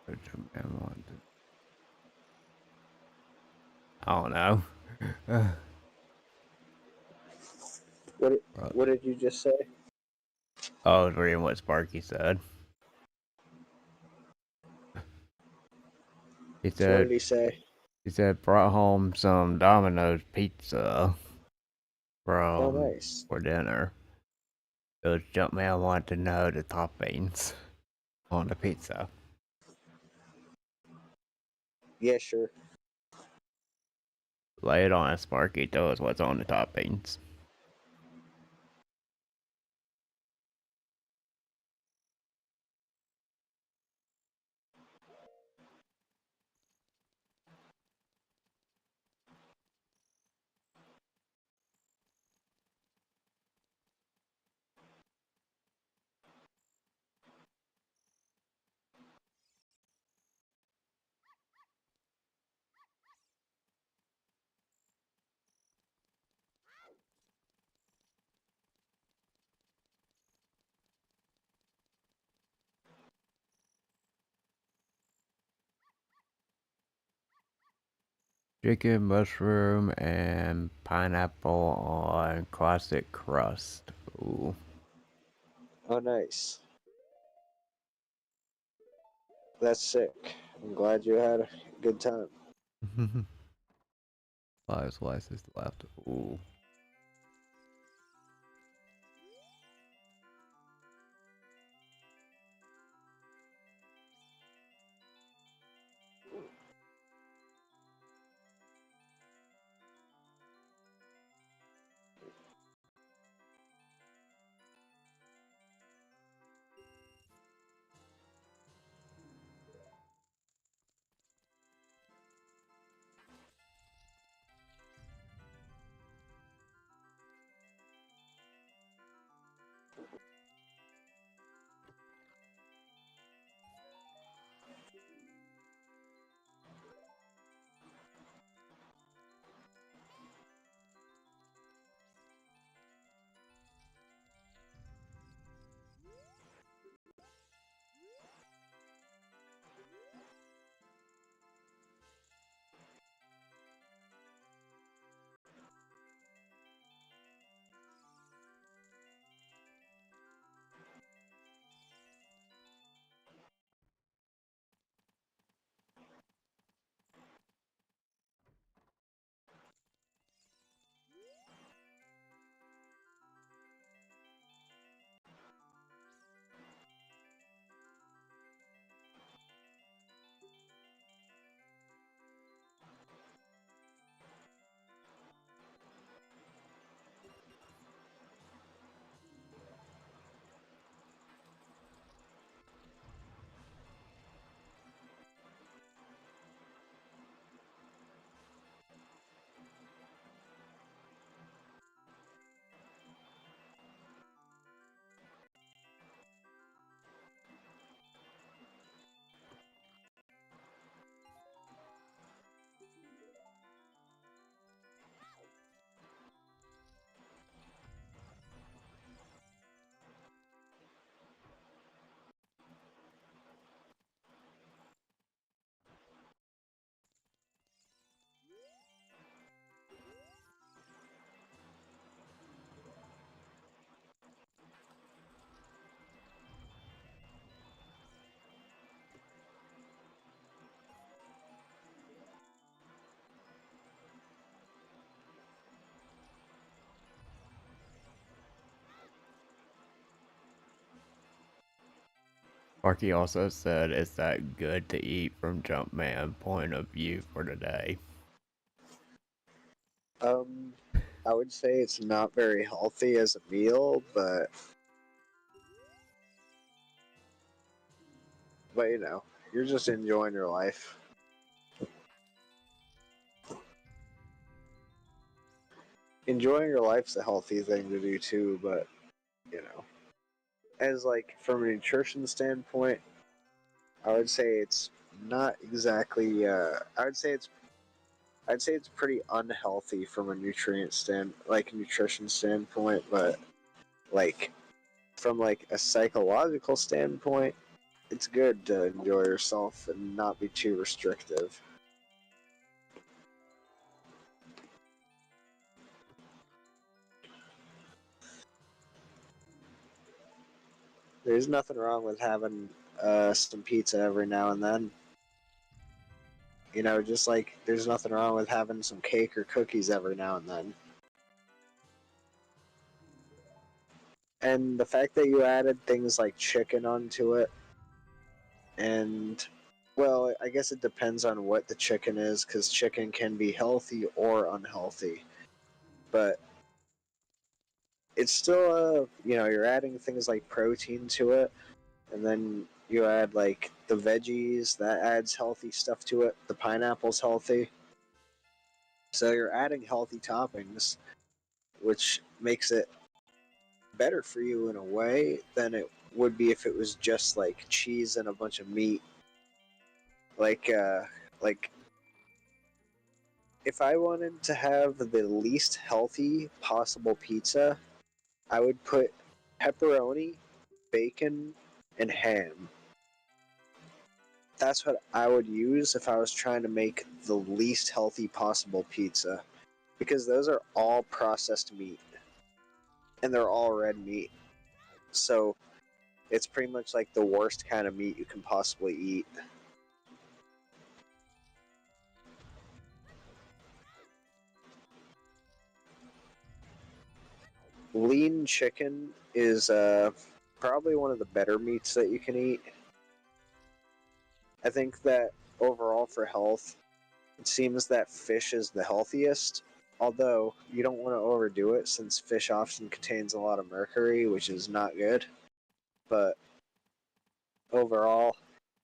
What did Jumpman want to? I don't know. What did you just say? I was reading what Sparky said. He So what did said he say? brought home some Domino's pizza Oh, from nice. for dinner. So Jumpman wanted to know the toppings on the pizza. Yeah, sure. Lay it on us, Sparky. Tell us what's on the toppings. Chicken, mushroom, and pineapple on classic crust. Ooh. Oh, nice. That's sick. I'm glad you had a good time. 5 slices left. Ooh. Sparky also said, "Is that good to eat from Jumpman point of view for today?" I would say it's not very healthy as a meal, but you know, you're just enjoying your life. Enjoying your life's a healthy thing to do too, but you know, as like from a nutrition standpoint, I would say it's not exactly. I'd say it's pretty unhealthy from a nutrition standpoint, but like from like a psychological standpoint, it's good to enjoy yourself and not be too restrictive. There's nothing wrong with having some pizza every now and then. You know, just like there's nothing wrong with having some cake or cookies every now and then. And the fact that you added things like chicken onto it, and well, I guess it depends on what the chicken is, because chicken can be healthy or unhealthy. But it's still, you're adding things like protein to it, and then you add like the veggies, that adds healthy stuff to it. The pineapple's healthy. So you're adding healthy toppings, which makes it better for you in a way than it would be if it was just like cheese and a bunch of meat. Like if I wanted to have the least healthy possible pizza, I would put pepperoni, bacon, and ham. That's what I would use if I was trying to make the least healthy possible pizza. Because those are all processed meat. And they're all red meat. So it's pretty much like the worst kind of meat you can possibly eat. Lean chicken is probably one of the better meats that you can eat. I think that overall for health, it seems that fish is the healthiest, although you don't want to overdo it since fish often contains a lot of mercury, which is not good. But overall,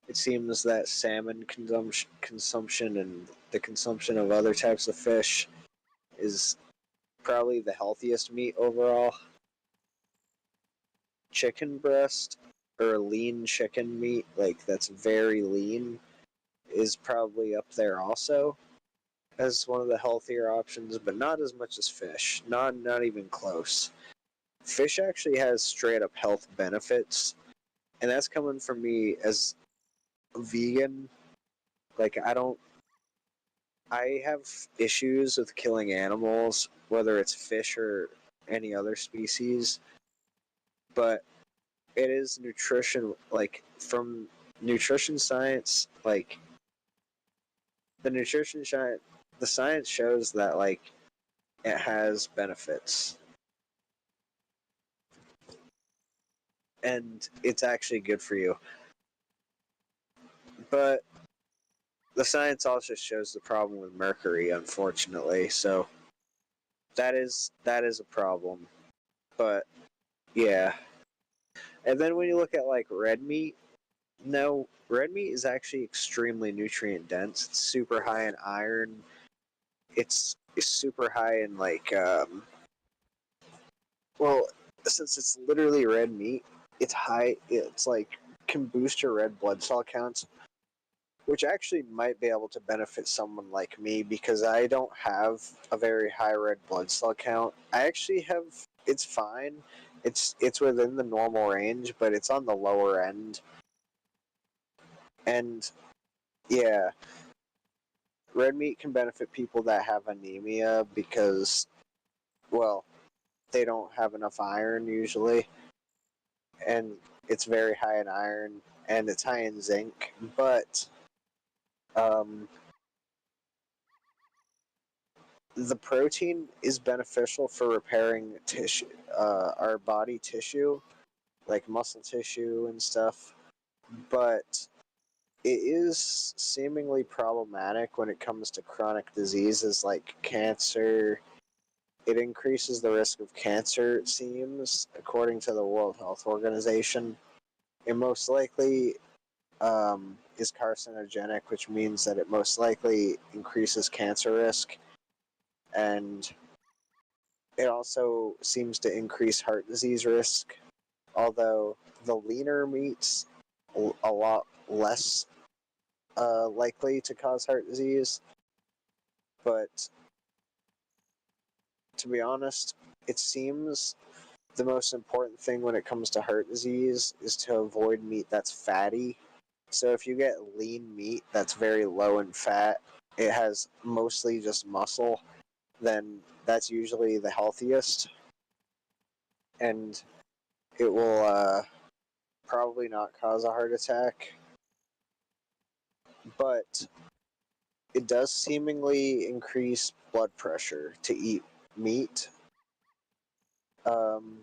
it seems that salmon consumption and the consumption of other types of fish is probably the healthiest meat overall. Chicken breast or lean chicken meat, like that's very lean, is probably up there also as one of the healthier options, but not as much as fish. Not even close. Fish actually has straight up health benefits, and that's coming from me as a vegan. Like I have issues with killing animals, whether it's fish or any other species, but it is nutrition, like from nutrition science, like the science shows that like it has benefits and it's actually good for you. But the science also shows the problem with mercury, unfortunately. So that is a problem. But yeah. And then when you look at like red meat, no, red meat is actually extremely nutrient dense. It's super high in iron. It's super high in like well, since it's literally red meat, it's high. It's like can boost your red blood cell counts, which actually might be able to benefit someone like me because I don't have a very high red blood cell count. I actually have. It's fine. It's within the normal range, but it's on the lower end. And yeah, red meat can benefit people that have anemia because, well, they don't have enough iron usually, and it's very high in iron and it's high in zinc, but um, the protein is beneficial for repairing tissue, our body tissue, like muscle tissue and stuff, but it is seemingly problematic when it comes to chronic diseases like cancer. It increases the risk of cancer, it seems, according to the World Health Organization. It most likely is carcinogenic, which means that it most likely increases cancer risk. And it also seems to increase heart disease risk, although the leaner meats a lot less likely to cause heart disease. But to be honest, it seems the most important thing when it comes to heart disease is to avoid meat that's fatty. So if you get lean meat that's very low in fat, it has mostly just muscle, then that's usually the healthiest. And it will probably not cause a heart attack. But it does seemingly increase blood pressure to eat meat. Um,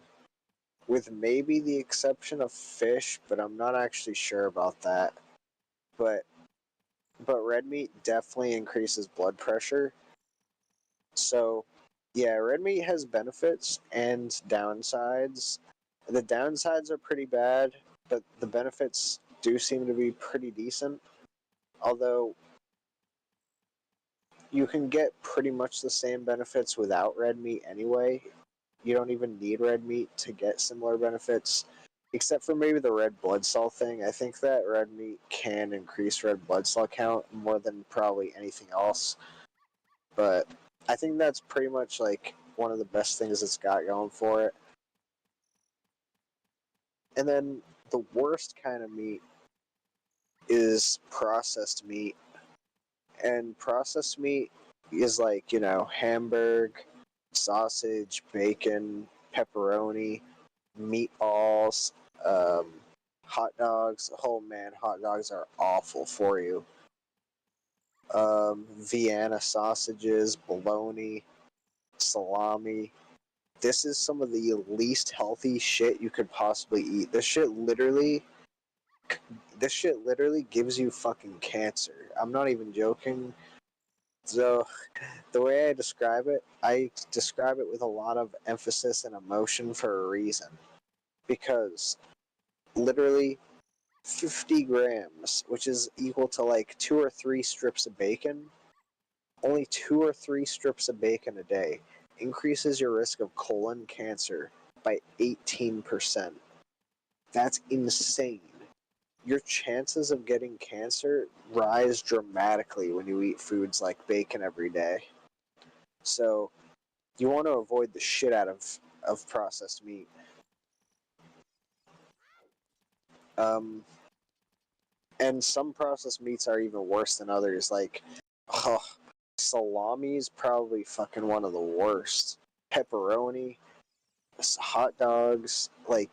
with maybe the exception of fish, but I'm not actually sure about that. But red meat definitely increases blood pressure. So yeah, red meat has benefits and downsides. The downsides are pretty bad, but the benefits do seem to be pretty decent. Although you can get pretty much the same benefits without red meat anyway. You don't even need red meat to get similar benefits, except for maybe the red blood cell thing. I think that red meat can increase red blood cell count more than probably anything else. But I think that's pretty much like one of the best things it's got going for it. And then the worst kind of meat is processed meat. And processed meat is like, hamburg, sausage, bacon, pepperoni, meatballs, hot dogs. Oh man, hot dogs are awful for you. Vienna sausages, bologna, salami. This is some of the least healthy shit you could possibly eat. This shit literally gives you fucking cancer. I'm not even joking. So, the way I describe it with a lot of emphasis and emotion for a reason. Because literally 50 grams, which is equal to like 2 or 3 strips of bacon, only 2 or 3 strips of bacon a day increases your risk of colon cancer by 18%. That's insane. Your chances of getting cancer rise dramatically when you eat foods like bacon every day. So you want to avoid the shit out of processed meat. And some processed meats are even worse than others. Like, salami is probably fucking one of the worst. Pepperoni, hot dogs, like,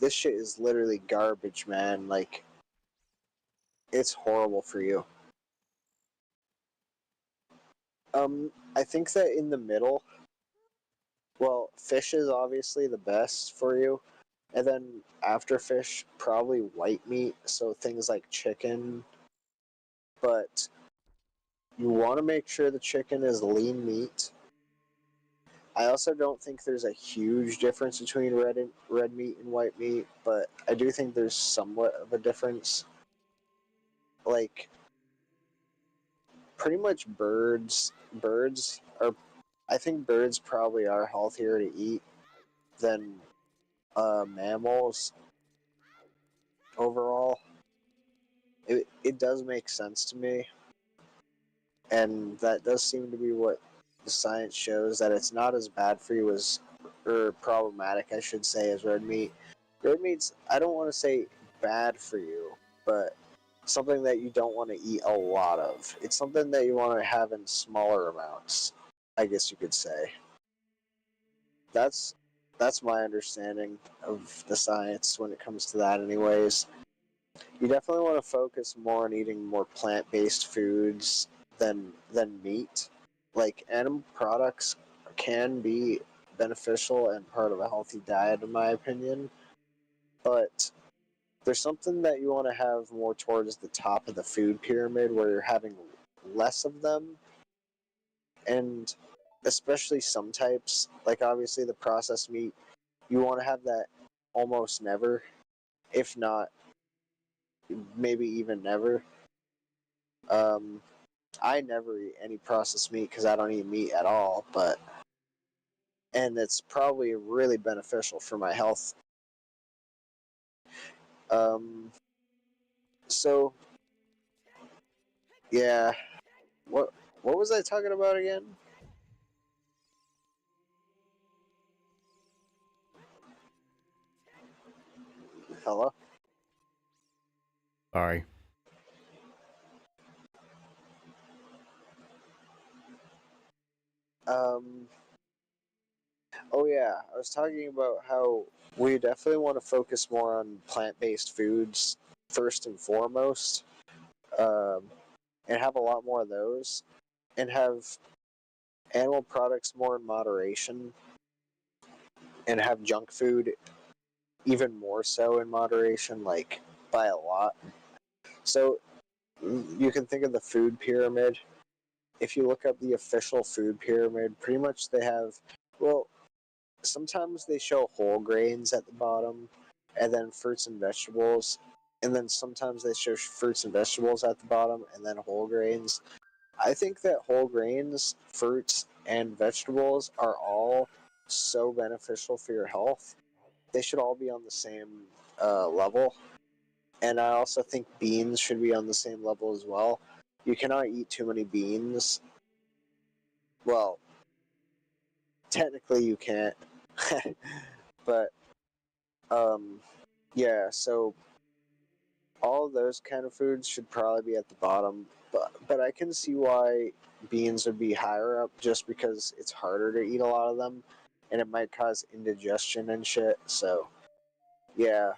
this shit is literally garbage, man. Like, it's horrible for you. I think that in the middle, well, fish is obviously the best for you. And then after fish, probably white meat, so things like chicken. But you want to make sure the chicken is lean meat. I also don't think there's a huge difference between red meat and white meat, but I do think there's somewhat of a difference. Like, pretty much birds are, I think birds probably are healthier to eat than mammals overall. It does make sense to me, and that does seem to be what the science shows, that it's not as bad for you as, or problematic, I should say, as red meat. Red meat's, I don't want to say bad for you, but something that you don't want to eat a lot of. It's something that you want to have in smaller amounts, I guess you could say. That's my understanding of the science when it comes to that anyways. You definitely want to focus more on eating more plant-based foods than meat. Like, animal products can be beneficial and part of a healthy diet, in my opinion, but there's something that you want to have more towards the top of the food pyramid where you're having less of them, and especially some types, like obviously the processed meat, you want to have that almost never, if not maybe even never. Um, I never eat any processed meat because I don't eat meat at all, and it's probably really beneficial for my health. Um, so yeah, what was I talking about again? Hello? Sorry. Oh yeah, I was talking about how we definitely want to focus more on plant-based foods first and foremost, um, and have a lot more of those, and have animal products more in moderation, and have junk food even more so in moderation, like by a lot. So you can think of the food pyramid. If you look up the official food pyramid, pretty much they have, well, sometimes they show whole grains at the bottom, and then fruits and vegetables, and then sometimes they show fruits and vegetables at the bottom, and then whole grains. I think that whole grains, fruits, and vegetables are all so beneficial for your health. They should all be on the same level. And I also think beans should be on the same level as well. You cannot eat too many beans. Well, technically you can't. But yeah, so all of those kind of foods should probably be at the bottom. But I can see why beans would be higher up just because it's harder to eat a lot of them and it might cause indigestion and shit. So yeah,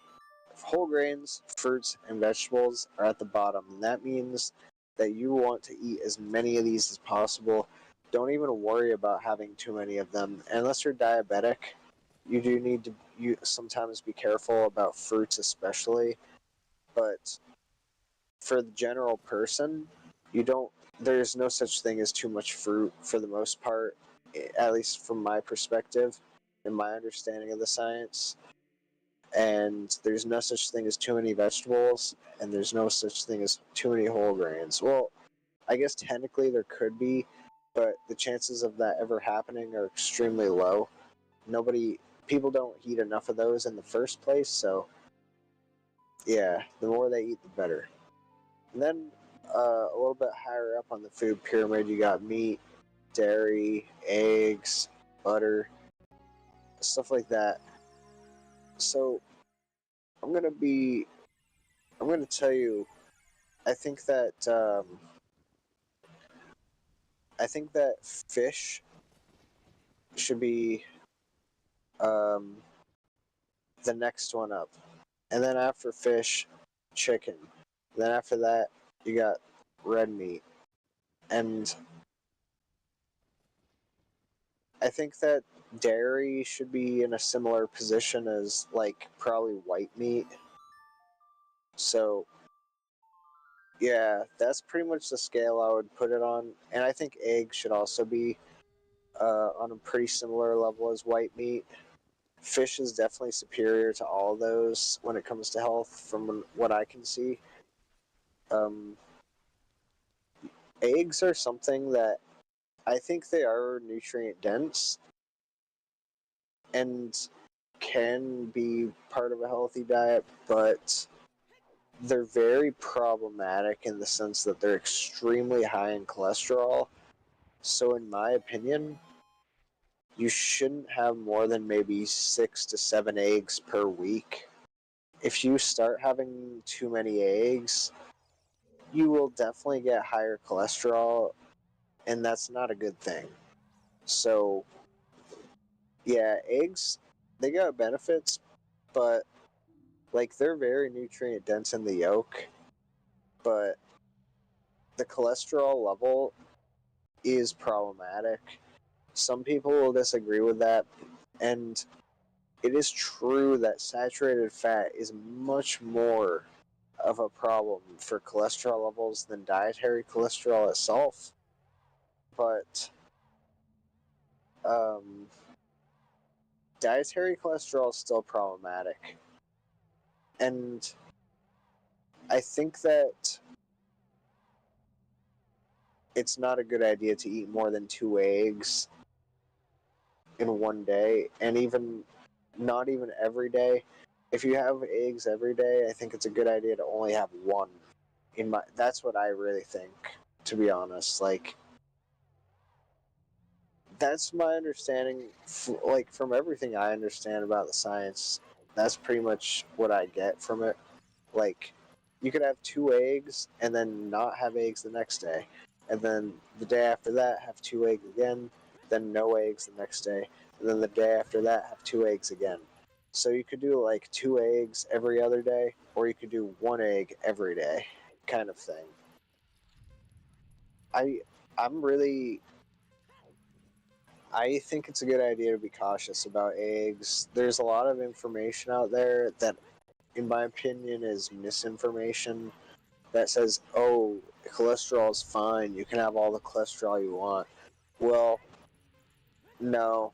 whole grains, fruits, and vegetables are at the bottom, and that means that you want to eat as many of these as possible. Don't even worry about having too many of them. Unless you're diabetic, you do need to sometimes be careful about fruits, especially. But for the general person, you don't. There's no such thing as too much fruit for the most part, at least from my perspective and my understanding of the science. And there's no such thing as too many vegetables, and there's no such thing as too many whole grains. Well, I guess technically there could be, but the chances of that ever happening are extremely low. People don't eat enough of those in the first place, so yeah, the more they eat, the better. And then a little bit higher up on the food pyramid, you got meat, dairy, eggs, butter, stuff like that. So I'm gonna be I'm going to tell you, I think that fish should be um, the next one up, and then after fish, chicken. Then after that, you got red meat, and I think that dairy should be in a similar position as like probably white meat. So yeah, that's pretty much the scale I would put it on, and I think eggs should also be on a pretty similar level as white meat. Fish is definitely superior to all those when it comes to health, from what I can see. Um, Eggs are something that I think they are nutrient dense and can be part of a healthy diet, but they're very problematic in the sense that they're extremely high in cholesterol. So, in my opinion, you shouldn't have more than maybe 6 to 7 eggs per week. If you start having too many eggs, you will definitely get higher cholesterol, and that's not a good thing. So, yeah, eggs, they got benefits, but like they're very nutrient dense in the yolk, but the cholesterol level is problematic. Some people will disagree with that, and it is true that saturated fat is much more of a problem for cholesterol levels than dietary cholesterol itself. But um, dietary cholesterol is still problematic. And I think that it's not a good idea to eat more than 2 eggs in one day, and even not even every day. If you have eggs every day, I think it's a good idea to only have one. That's what I really think, to be honest. Like, that's my understanding. Like, from everything I understand about the science, That's pretty much what I get from it. Like, you could have 2 eggs and then not have eggs the next day. And then the day after that, have 2 eggs again, then no eggs the next day. And then the day after that, have 2 eggs again. So you could do like 2 eggs every other day, or you could do 1 egg every day, kind of thing. I'm really I think it's a good idea to be cautious about eggs. There's a lot of information out there that, in my opinion, is misinformation that says, oh, cholesterol is fine, you can have all the cholesterol you want. Well, no.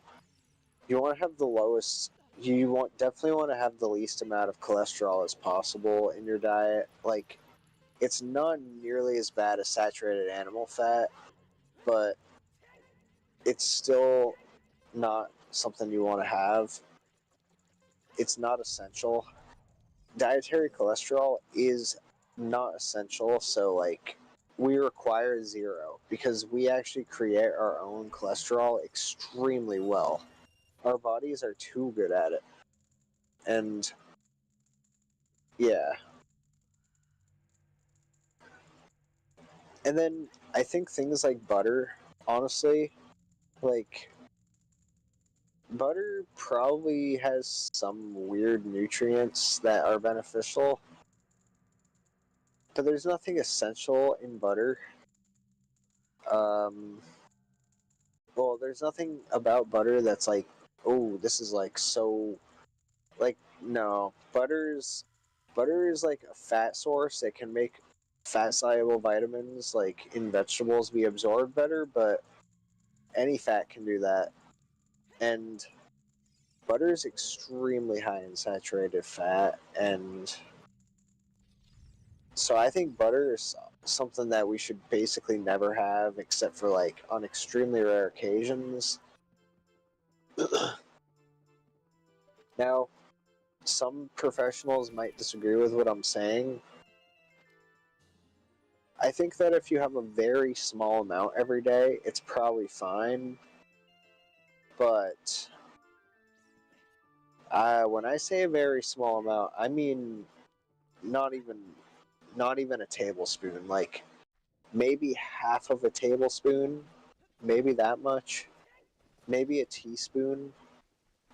You want to have the lowest, definitely want to have the least amount of cholesterol as possible in your diet. Like, it's not nearly as bad as saturated animal fat, but it's still not something you want to have. It's not essential. Dietary cholesterol is not essential, so like we require 0 because we actually create our own cholesterol extremely well. Our bodies are too good at it. And yeah. And then I think things like butter, honestly, like butter probably has some weird nutrients that are beneficial, but there's nothing essential in butter. Well, there's nothing about butter that's like, oh, this is like so, like, no. Butter is like a fat source that can make fat soluble vitamins like in vegetables be absorbed better, but any fat can do that. And butter is extremely high in saturated fat, and so I think butter is something that we should basically never have except for like on extremely rare occasions. Now, some professionals might disagree with what I'm saying. I think that if you have a very small amount every day, it's probably fine. But when I say a very small amount, I mean not even a tablespoon. Like maybe half of a tablespoon, maybe that much, maybe a teaspoon.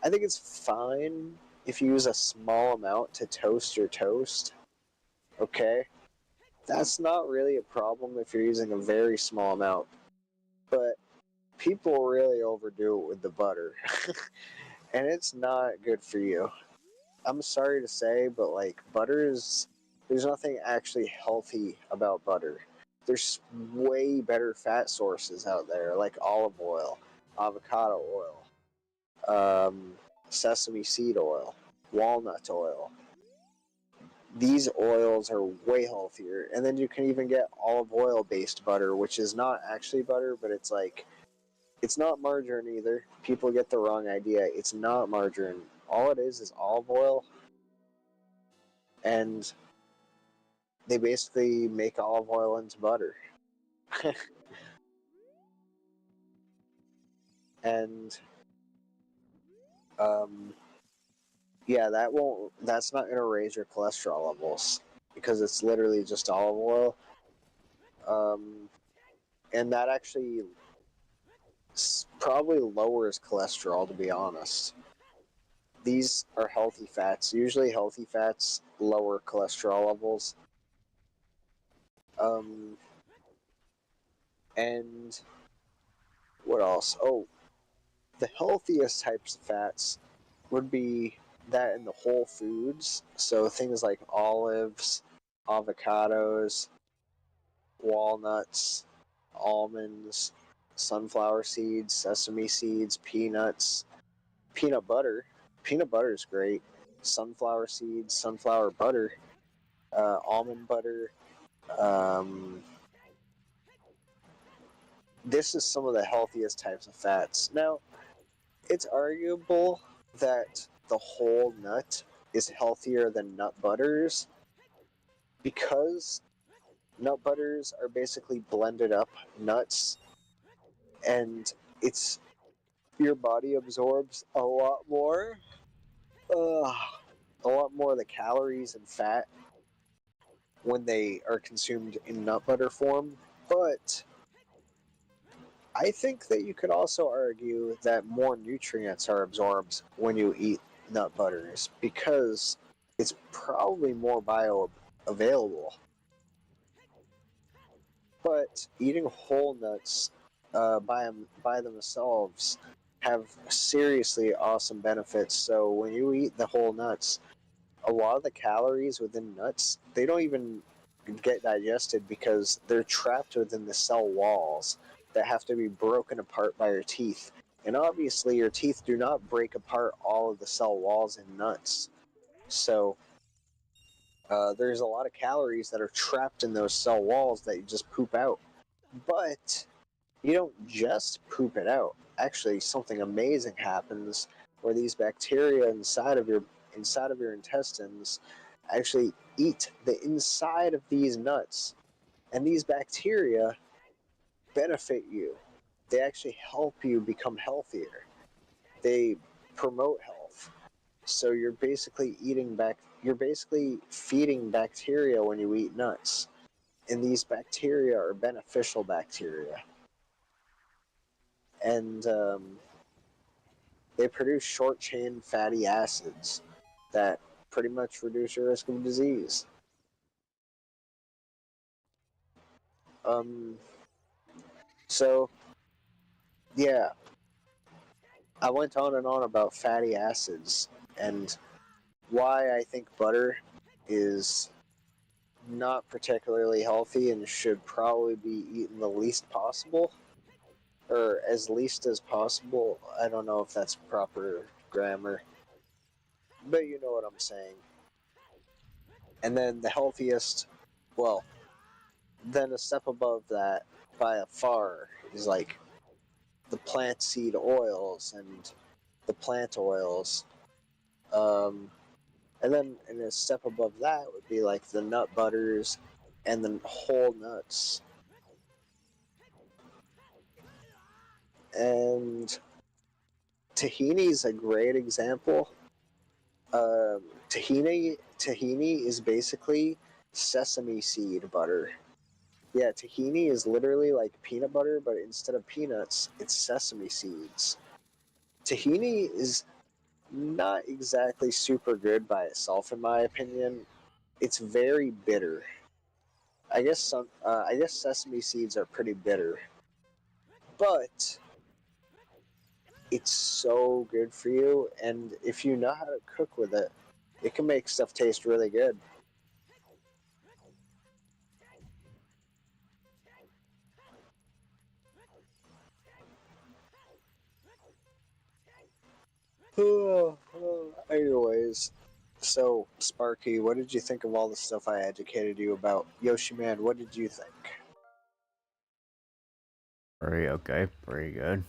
I think it's fine if you use a small amount to toast your toast. Okay? That's not really a problem if you're using a very small amount. But people really overdo it with the butter. And it's not good for you. I'm sorry to say, but like there's nothing actually healthy about butter. There's way better fat sources out there, like olive oil, avocado oil, sesame seed oil, walnut oil. These oils are way healthier. And then you can even get olive oil based butter, which is not actually butter, but it's like, it's not margarine either. People get the wrong idea. It's not margarine. All it is olive oil. And they basically make olive oil into butter. And yeah, that's not gonna raise your cholesterol levels because it's literally just olive oil. And that actually probably lowers cholesterol, to be honest. These are healthy fats. Usually healthy fats lower cholesterol levels. And what else? Oh, the healthiest types of fats would be that in the whole foods. So things like olives, avocados, walnuts, almonds, sunflower seeds, sesame seeds, peanuts, peanut butter. Peanut butter is great. Sunflower seeds, sunflower butter, almond butter. This is some of the healthiest types of fats. Now, it's arguable that the whole nut is healthier than nut butters because nut butters are basically blended up nuts, and it's your body absorbs a lot more. Ugh. a lot more of the calories and fat when they are consumed in nut butter form, but I think that you could also argue that more nutrients are absorbed when you eat nut butters because it's probably more bioavailable. But eating whole nuts by themselves have seriously awesome benefits. So when you eat the whole nuts, a lot of the calories within nuts, they don't even get digested because they're trapped within the cell walls that have to be broken apart by your teeth. And obviously, your teeth do not break apart all of the cell walls in nuts. So there's a lot of calories that are trapped in those cell walls that you just poop out. But you don't just poop it out. Actually, something amazing happens where these bacteria inside of your intestines actually eat the inside of these nuts, and these bacteria benefit you. They actually help you become healthier. They promote health. So you're basically feeding bacteria when you eat nuts. And these bacteria are beneficial bacteria. And they produce short chain fatty acids that pretty much reduce your risk of disease. Um, so, yeah, I went on and on about fatty acids and why I think butter is not particularly healthy and should probably be eaten the least possible, or as least as possible. I don't know if that's proper grammar, but you know what I'm saying. And then the healthiest, well, then a step above that by a far is like the plant seed oils and the plant oils. And then in a step above that would be like the nut butters and the whole nuts. And tahini is a great example. Tahini is basically sesame seed butter. Yeah, tahini is literally like peanut butter, but instead of peanuts, it's sesame seeds. Tahini is not exactly super good by itself, in my opinion. It's very bitter. I guess sesame seeds are pretty bitter, but it's so good for you. And if you know how to cook with it, it can make stuff taste really good. Anyways, so Sparky, what did you think of all the stuff I educated you about? Yoshi Man, what did you think? Pretty okay, pretty good.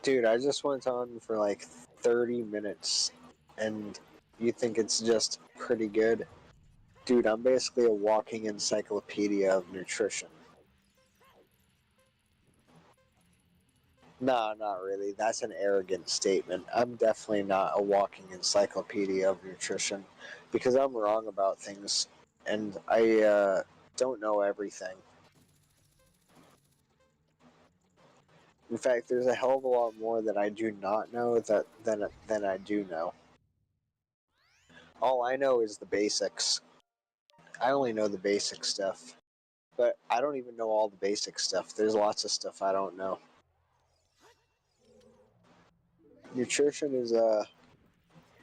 Dude, I just went on for like 30 minutes and you think it's just pretty good? Dude, I'm basically a walking encyclopedia of nutrition. No, not really. That's an arrogant statement. I'm definitely not a walking encyclopedia of nutrition because I'm wrong about things and I don't know everything. In fact, there's a hell of a lot more that I do not know than I do know. All I know is the basics. I only know the basic stuff. But I don't even know all the basic stuff. There's lots of stuff I don't know. Nutrition is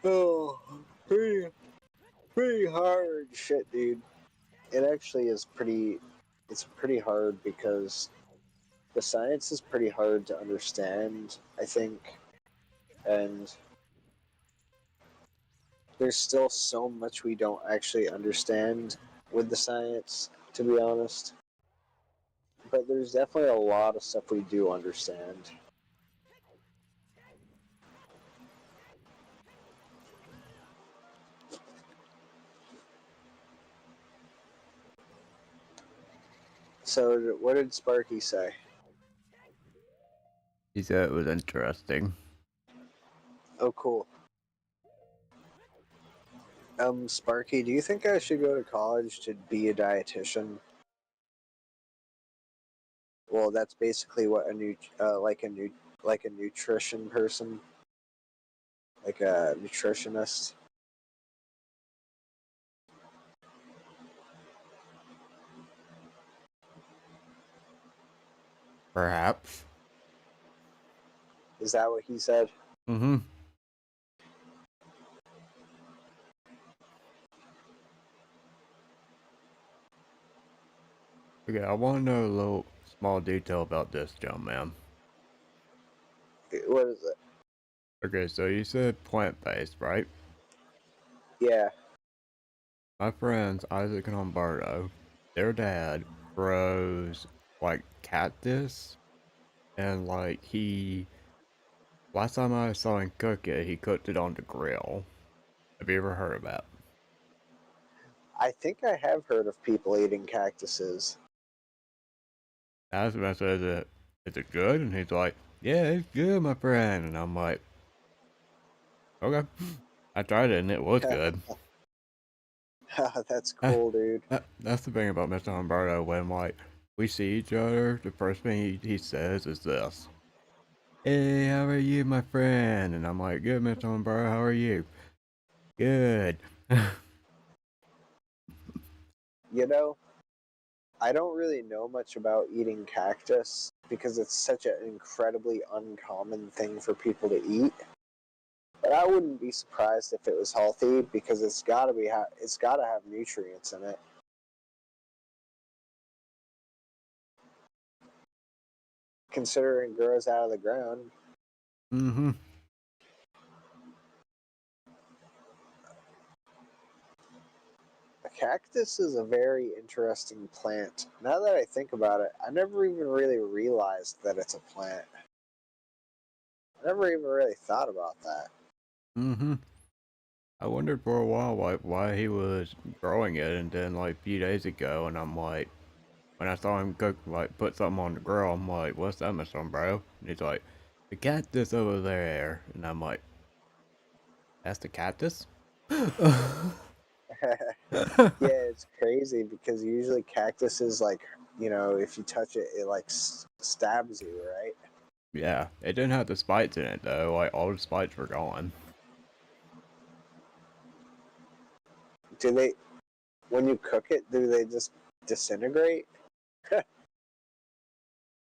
oh, pretty hard shit, dude. It actually is pretty. It's pretty hard because the science is pretty hard to understand, I think, and there's still so much we don't actually understand with the science, to be honest. But there's definitely a lot of stuff we do understand. So, what did Sparky say? He said it was interesting. Oh, cool. Sparky, do you think I should go to college to be a dietitian? Well, that's basically what like a nutrition person, like a nutritionist. Perhaps. Is that what he said? Mm-hmm. Okay, I want to know a little small detail about this, young man. What is it? Okay, so you said plant-based, right? Yeah. My friends, Isaac and Humberto, their dad grows, like, cactus, and, like, last time I saw him cook it, he cooked it on the grill. Have you ever heard of that? I think I have heard of people eating cactuses. I asked him, I said, is it good? And he's like, yeah, it's good, my friend. And I'm like, okay. I tried it and it was good. That's cool, dude. That's the thing about Mr. Humberto. When, like, we see each other, the first thing he says is this. Hey, how are you, my friend? And I'm like, good, Mr. Humberto, how are you? Good. You know, I don't really know much about eating cactus because it's such an incredibly uncommon thing for people to eat. But I wouldn't be surprised if it was healthy because it's got to it's got to have nutrients in it. Considering it grows out of the ground. Mm-hmm. A cactus is a very interesting plant. Now that I think about it, I never even really realized that it's a plant. I never even really thought about that. Mm-hmm. I wondered for a while why he was growing it, and then like a few days ago, and I'm like, when I saw him cook, like put something on the grill, I'm like, what's that, Mr. Humberto? And he's like, the cactus over there, and I'm like, that's the cactus? Yeah, it's crazy because usually cactuses, like, if you touch it, it like stabs you, right? Yeah, it didn't have the spikes in it though. Like all the spikes were gone. Do they, when you cook it, do they just disintegrate?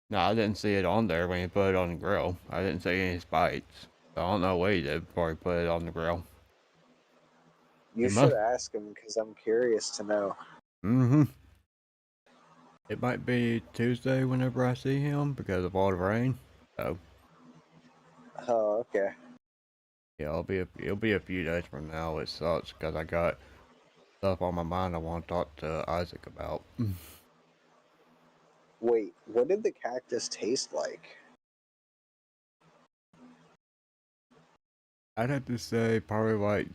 No, I didn't see it on there when he put it on the grill. I didn't see any spikes. So I don't know what he did before he put it on the grill. You It should must. ask him because I'm curious to know. Mm-hmm. It might be Tuesday whenever I see him because of all the rain. So Oh, okay. yeah, it'll be a few days from now. It sucks because I got stuff on my mind I want to talk to Isaac about. Wait, what did the cactus taste like? I'd have to say probably like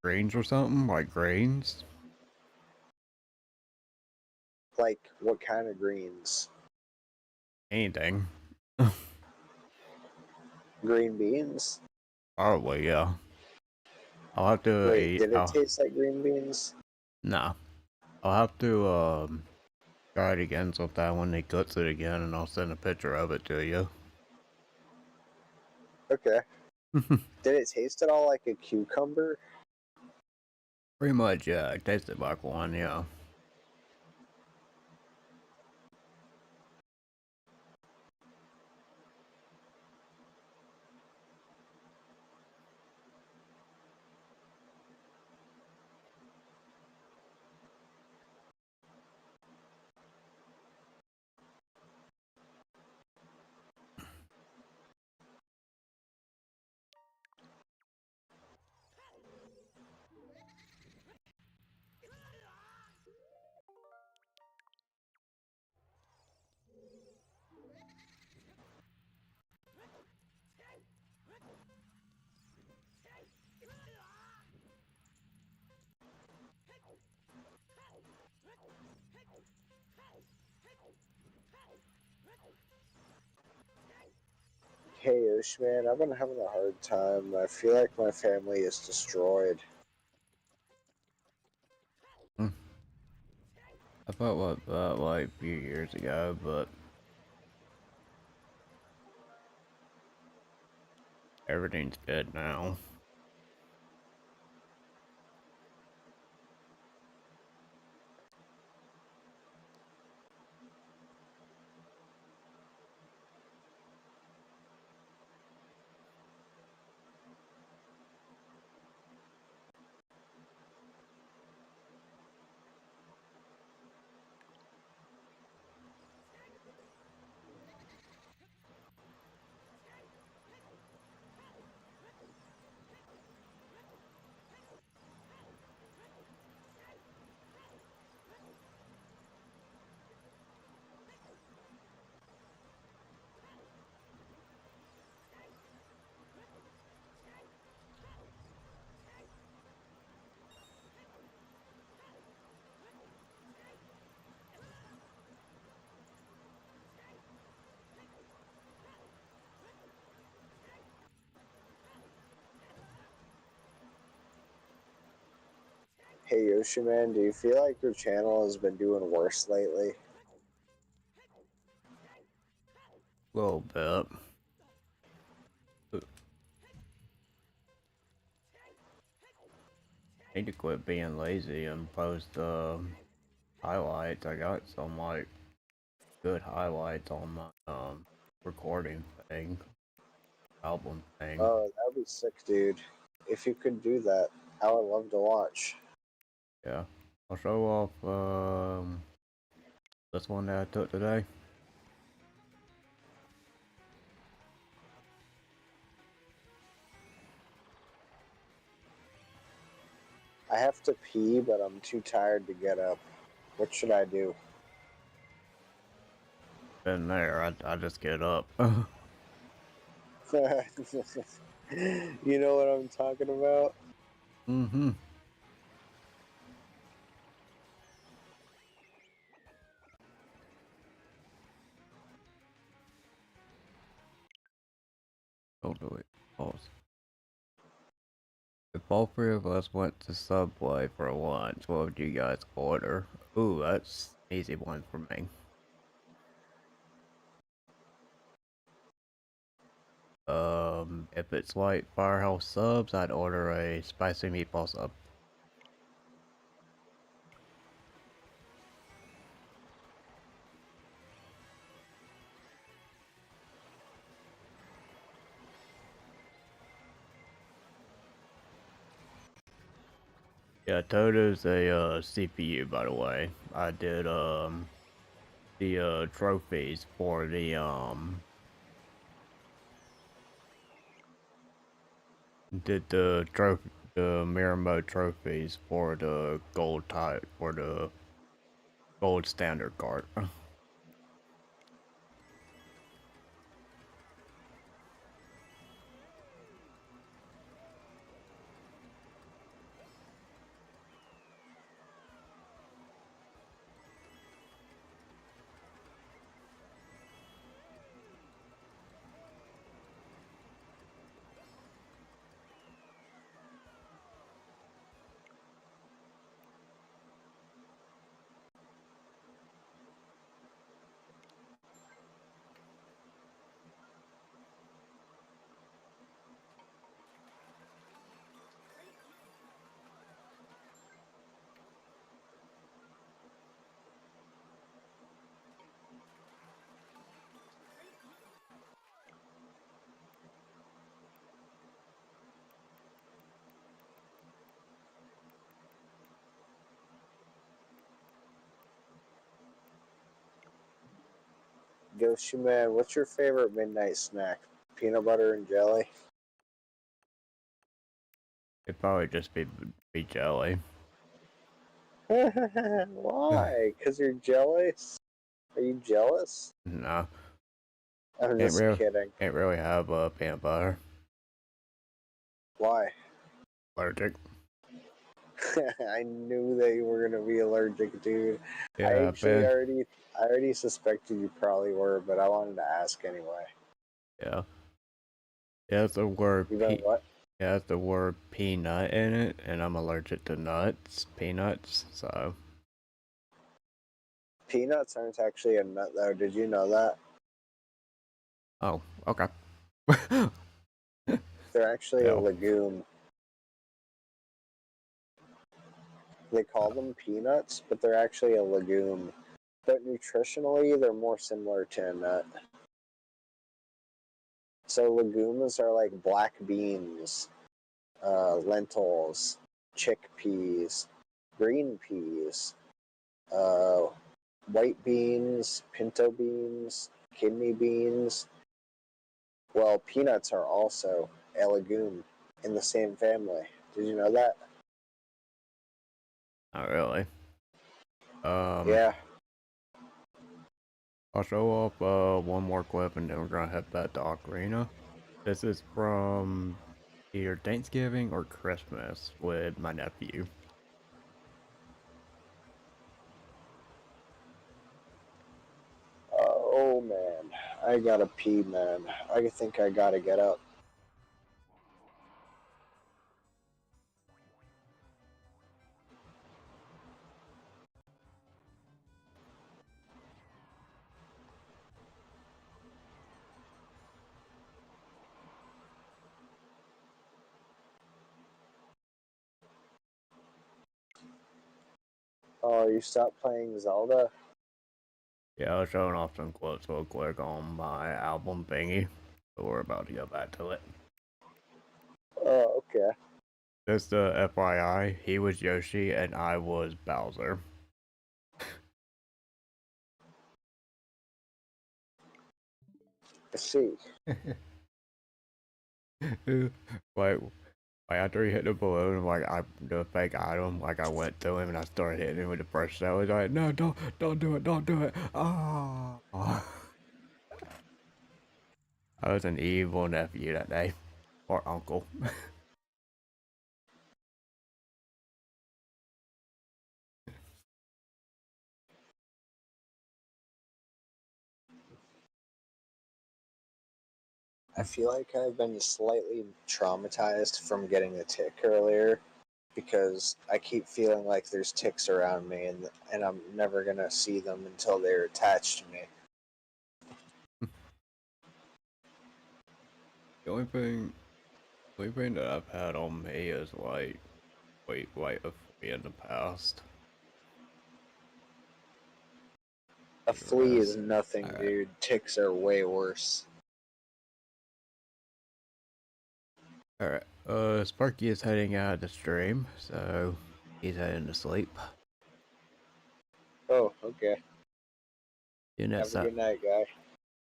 greens or something, like grains. Like, what kind of greens? Anything. Green beans? Probably, yeah. I'll have to Wait, eat. did it taste like green beans? Nah. I'll have to try it again sometime when he cooks it again, and I'll send a picture of it to you. Okay. Did it taste at all like a cucumber? Pretty much, yeah. It tasted like one, yeah. Hey, Oshman, I've been having a hard time. I feel like my family is destroyed. I felt like that like a few years ago, but everything's good now. Hey, Yoshiman, do you feel like your channel has been doing worse lately? A little bit. Need to quit being lazy and post highlights. I got some like good highlights on my recording thing, album thing. Oh, that'd be sick, dude. If you could do that, I would love to watch. Yeah, I'll show off this one that I took today. I have to pee, but I'm too tired to get up. What should I do? Been there. I just get up. You know what I'm talking about? Mm-hmm. Don't do it. Pause. If all three of us went to Subway for lunch, what would you guys order? Ooh, that's an easy one for me. If it's like Firehouse Subs, I'd order a spicy meatball sub. Yeah, Toto's a CPU, by the way. I did the trophies for the mirror mode trophies for the gold type for the gold standard card. Yoshi Man, what's your favorite midnight snack? Peanut butter and jelly? It'd probably just be jelly. Why? Because you're jealous? Are you jealous? No, I'm just kidding. can't really have peanut butter. Why? Allergic. I knew that you were gonna be allergic, dude. Yeah, I already suspected you probably were, but I wanted to ask anyway. yeah. It has the word You know what? it has the word peanut in it, and I'm allergic to nuts, peanuts. So, Peanuts aren't actually a nut, though. Did you know that? oh, okay. They're actually a Yeah. legume. They call them peanuts, but they're actually a legume. But nutritionally, they're more similar to a nut. So legumes are like black beans, lentils, chickpeas, green peas, uh, white beans, pinto beans, kidney beans. Well, peanuts are also a legume in the same family. Did you know that? Not really. Yeah. I'll show off one more clip, and then we're gonna head back to Ocarina. This is from either Thanksgiving or Christmas with my nephew. Oh man, I gotta pee, man. I think I gotta get up. Oh, you stopped playing Zelda? Yeah, I was showing off some clips real quick on my album thingy. So we're about to go back to it. Oh, okay. Just FYI, he was Yoshi and I was Bowser. I see. like, after he hit the balloon, like I the fake item, like I went to him and I started hitting him with the first shot. I was like, no, don't do it, don't do it. Oh, I was an evil nephew that day, or uncle. I feel like I've been slightly traumatized from getting a tick earlier because I keep feeling like there's ticks around me and I'm never gonna see them until they're attached to me. The only thing that I've had on me is like, wait, a flea in the past. A flea is Rest. nothing, Alright. dude. Ticks are way worse. Alright. Sparky is heading out of the stream, so he's heading to sleep. Oh, okay. See you next Have a time. good night, guy.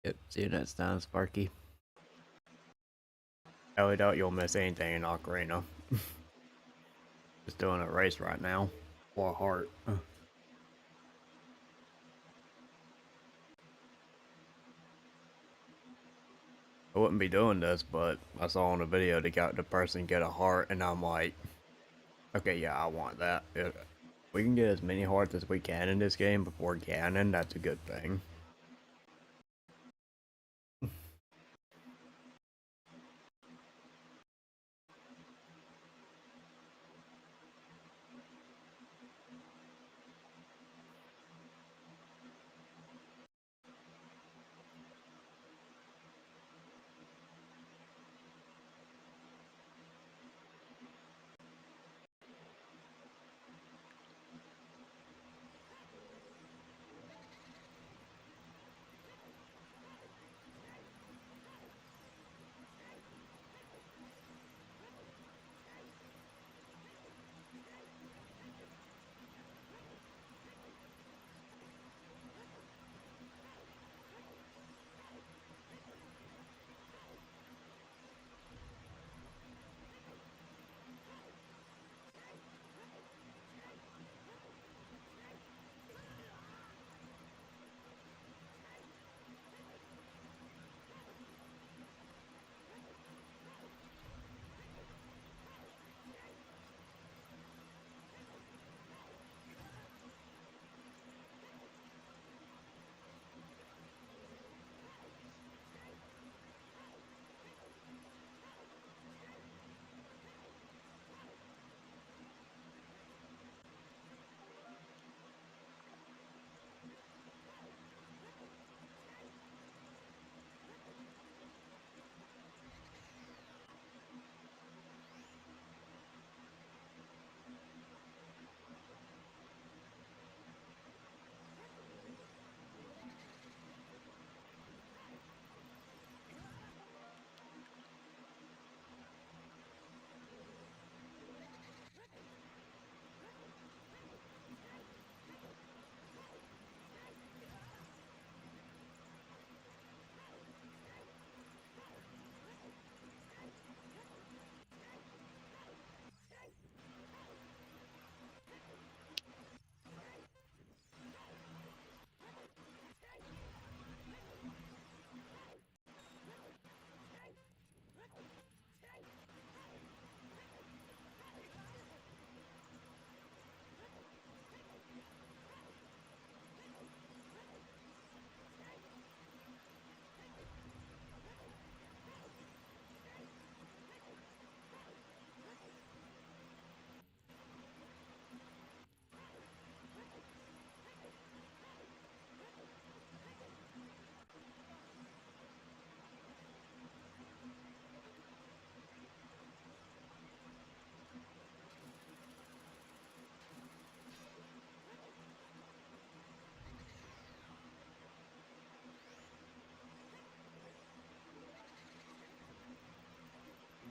Yep, see you next time, Sparky. I doubt you'll miss anything in Ocarina. Just doing a race right now. For a heart. I wouldn't be doing this, but I saw on a video they got the person get a heart, and I'm like, okay, yeah, I want that. If we can get as many hearts as we can in this game before Ganon, that's a good thing.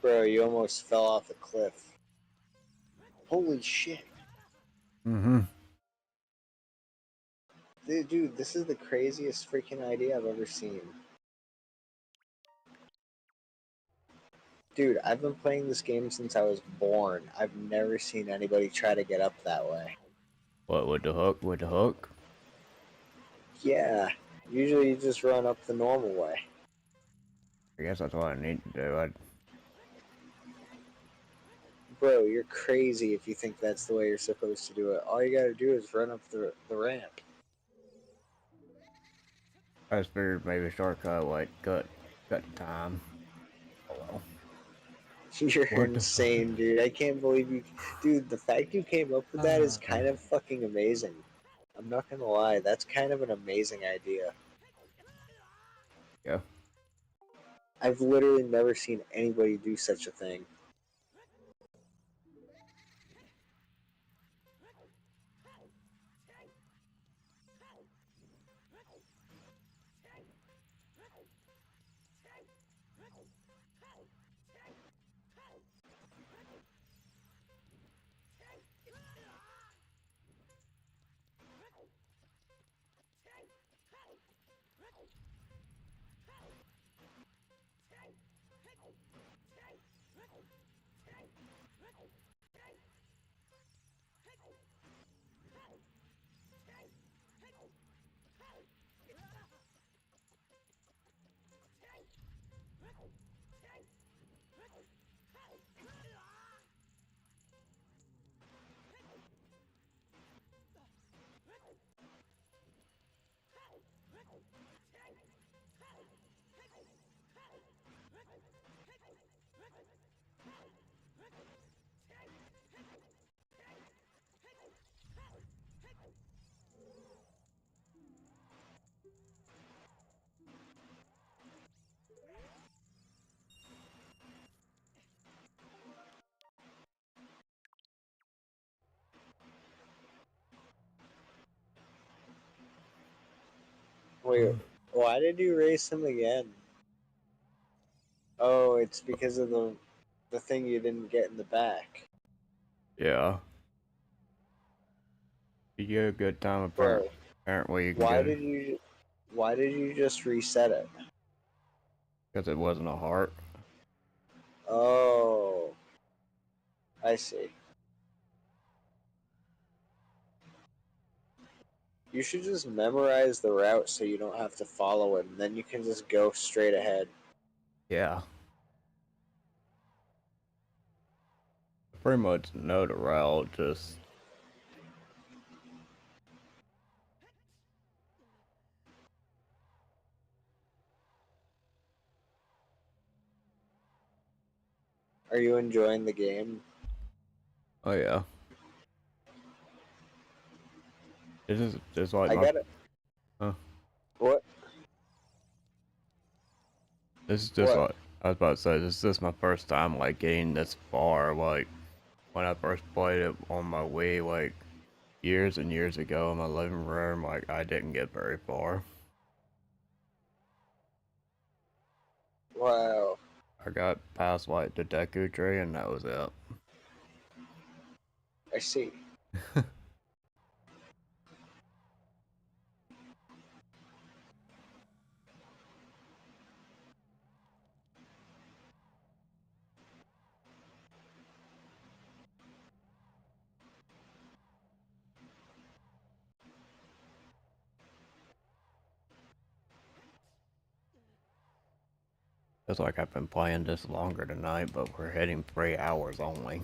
Bro, you almost fell off a cliff. Holy shit. Mm-hmm. Dude, this is the craziest freaking idea I've ever seen. Dude, I've been playing this game since I was born. I've never seen anybody try to get up that way. What, with the hook? With the hook? Yeah, usually you just run up the normal way. I guess that's what I need to do. Bro, you're crazy if you think that's the way you're supposed to do it. All you gotta do is run up the ramp. I just figured maybe shortcut, like, cut time. Oh well. You're What the fuck? insane, dude. I can't believe you. Dude, the fact you came up with that is kind of fucking amazing. I'm not gonna lie, that's kind of an amazing idea. Yeah. I've literally never seen anybody do such a thing. Wait, why did you race him again? Oh, it's because of the thing you didn't get in the back. Yeah. You get a good time Bro, apparently you can why get it. did you just reset it? Because it wasn't a heart. Oh, I see. You should just memorize the route so you don't have to follow it, and then you can just go straight ahead. Yeah. Pretty much know the route, just Are you enjoying the game? oh yeah. This is just like I my got it. huh. What? This is just What? like I was about to say, this is just my first time like getting this far. Like when I first played it on my Wii like years and years ago in my living room, like I didn't get very far. Wow. I got past like the Deku tree and that was it. I see. It's like I've been playing this longer tonight, but we're hitting 3 hours only.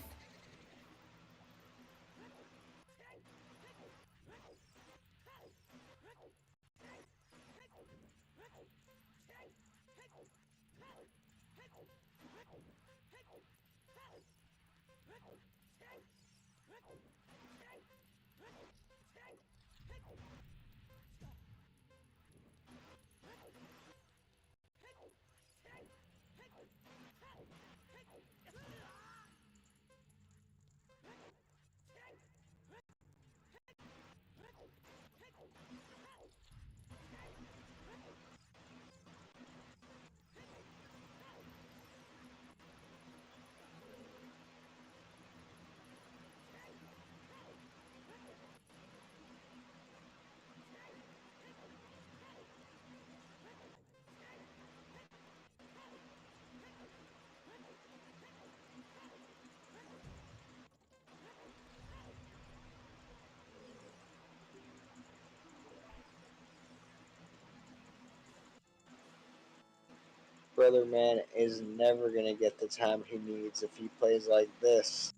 brother man is never gonna get the time he needs if he plays like this.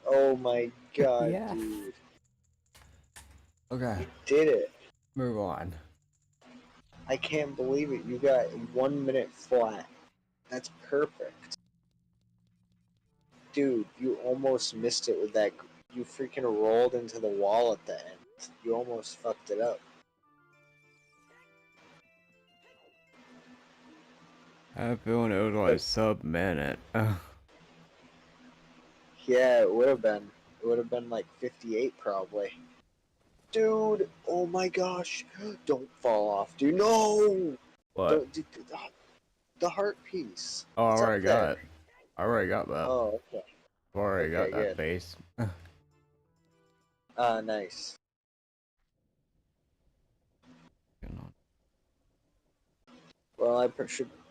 Oh my god, Yeah. dude. Okay, You did it. move on. I can't believe it. You got 1 minute flat. That's perfect. Dude, you almost missed it with that. You freaking rolled into the wall at the end. You almost fucked it up. I have a feeling it was like sub-minute. Yeah, it would have been. It would have been like 58 probably. Dude, oh my gosh. Don't fall off, dude. No! What? The heart piece. Oh, I It's up already got there. it. I already got that. Oh, okay. I already got Okay, that good. base. Nice. Well,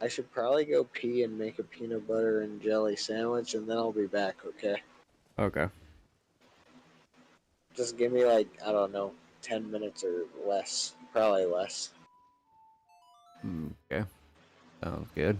I should probably go pee and make a peanut butter and jelly sandwich, and then I'll be back. Okay. Okay. Just give me like I don't know, 10 minutes or less. Probably less. Okay. Sounds good.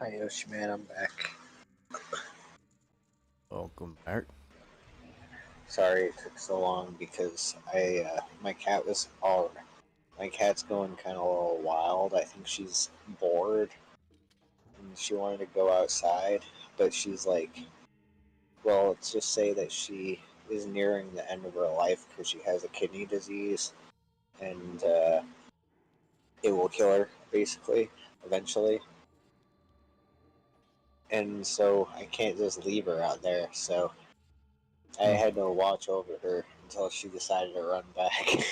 Hi Yoshi man, I'm back. Welcome back. Sorry it took so long because my cat was my cat's going kind of a little wild. I think she's bored and she wanted to go outside, but she's like, well, let's just say that she is nearing the end of her life because she has a kidney disease, and it will kill her basically eventually. And so I can't just leave her out there. So I had to watch over her until she decided to run back.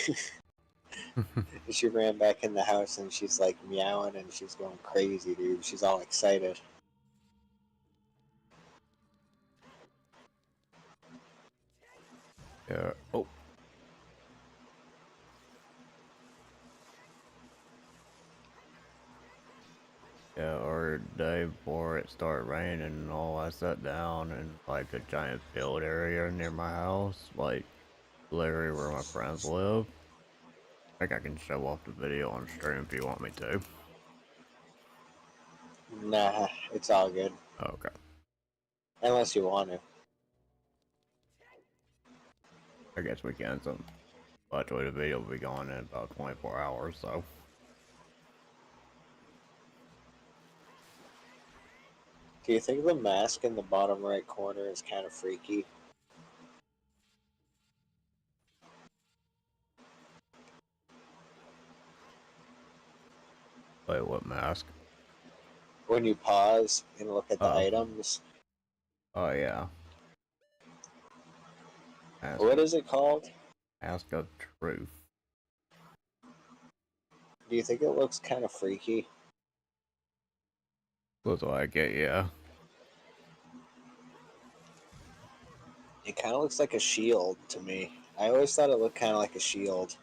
She ran back in the house and she's like meowing and she's going crazy, dude. She's all excited. Yeah. Oh. Yeah, or the day before it started raining and all, I sat down in like a giant field area near my house, like literally where my friends live. I think I can show off the video on stream if you want me to. Nah, it's all good. Okay. Unless you want to. I guess we can. So, actually, the video will be gone in about 24 hours, so. Do you think the mask in the bottom right corner is kind of freaky? Wait, what mask? When you pause and look at the Oh. items, Oh, yeah. what is it called? Mask of Truth. Do you think it looks kind of freaky? Looks like it, yeah. It kind of looks like a shield to me. I always thought it looked kind of like a shield.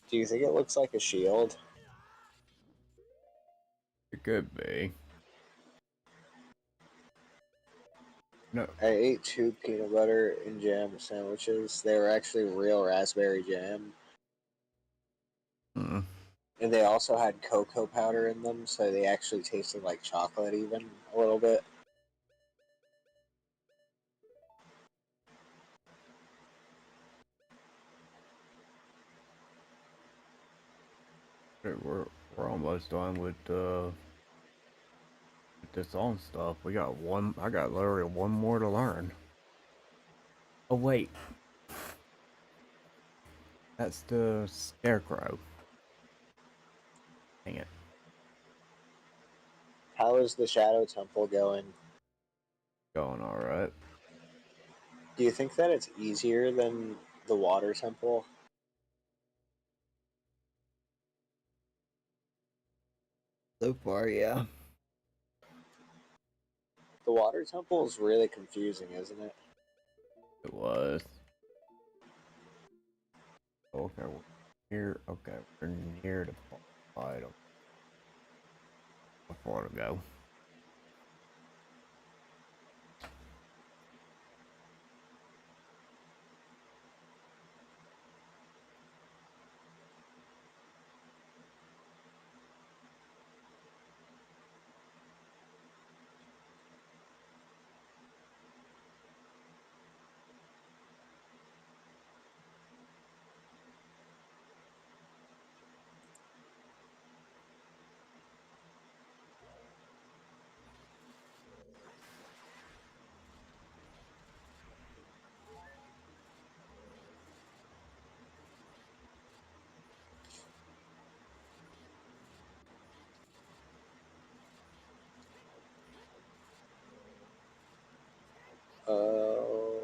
Do you think it looks like a shield? It could be. No. I ate 2 peanut butter and jam sandwiches. They were actually real raspberry jam. Mm. And they also had cocoa powder in them, so they actually tasted like chocolate even a little bit. We're almost done with this on stuff. We got one. I got literally one more to learn. Oh wait, that's the scarecrow. Dang it. How is the Shadow Temple going? Going all right. Do you think that it's easier than the Water Temple? So far, yeah. The Water Temple is really confusing, isn't it? It was. Okay, we're near. Okay, we're near the fight. Before to go. Oh.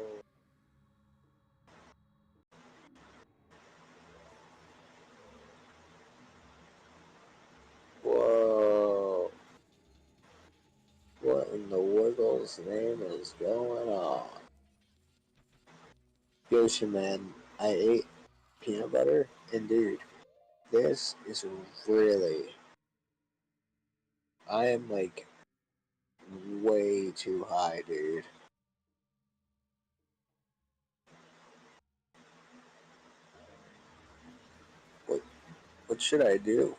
Whoa. What in the Wiggles name is going on? Yoshi man, I ate peanut butter, and dude, this is really. I am like way too high, dude. What should I do?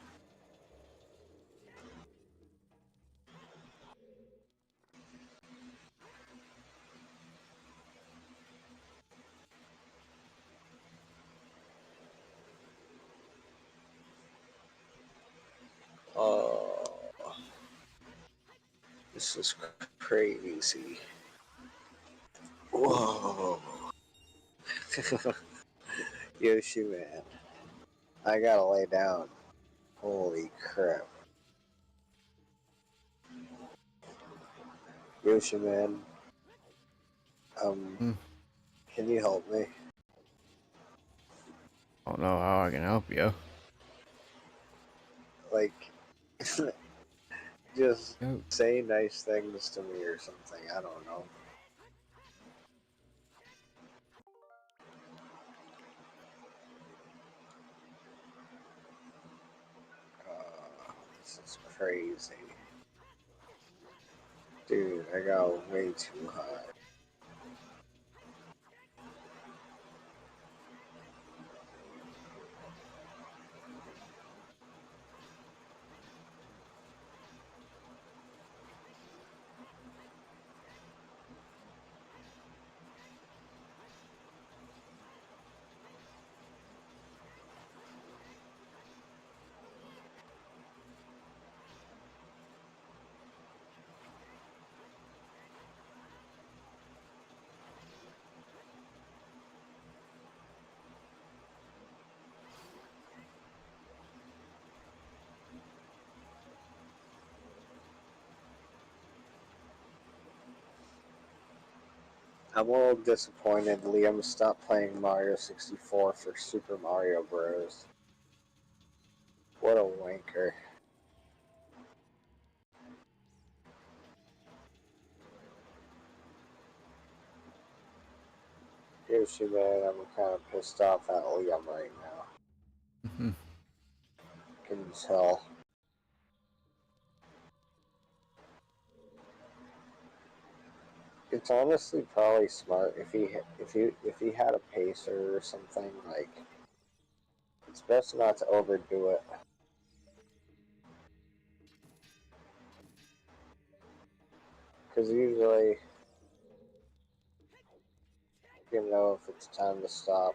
Oh, this is crazy. Whoa. Yoshi man. I gotta lay down. Holy crap. Yoshi man. Hmm. Can you help me? I don't know how I can help you. Like, just Yo, say nice things to me or something. I don't know. This is crazy. Dude, I got way too high. I'm a little disappointed Liam stopped playing Mario 64 for Super Mario Bros. What a wanker. Yoshi man, I'm kind of pissed off at Liam right now. mhm. Can you tell? It's honestly probably smart if he had a pacer or something, like it's best not to overdo it. Because usually you know if it's time to stop.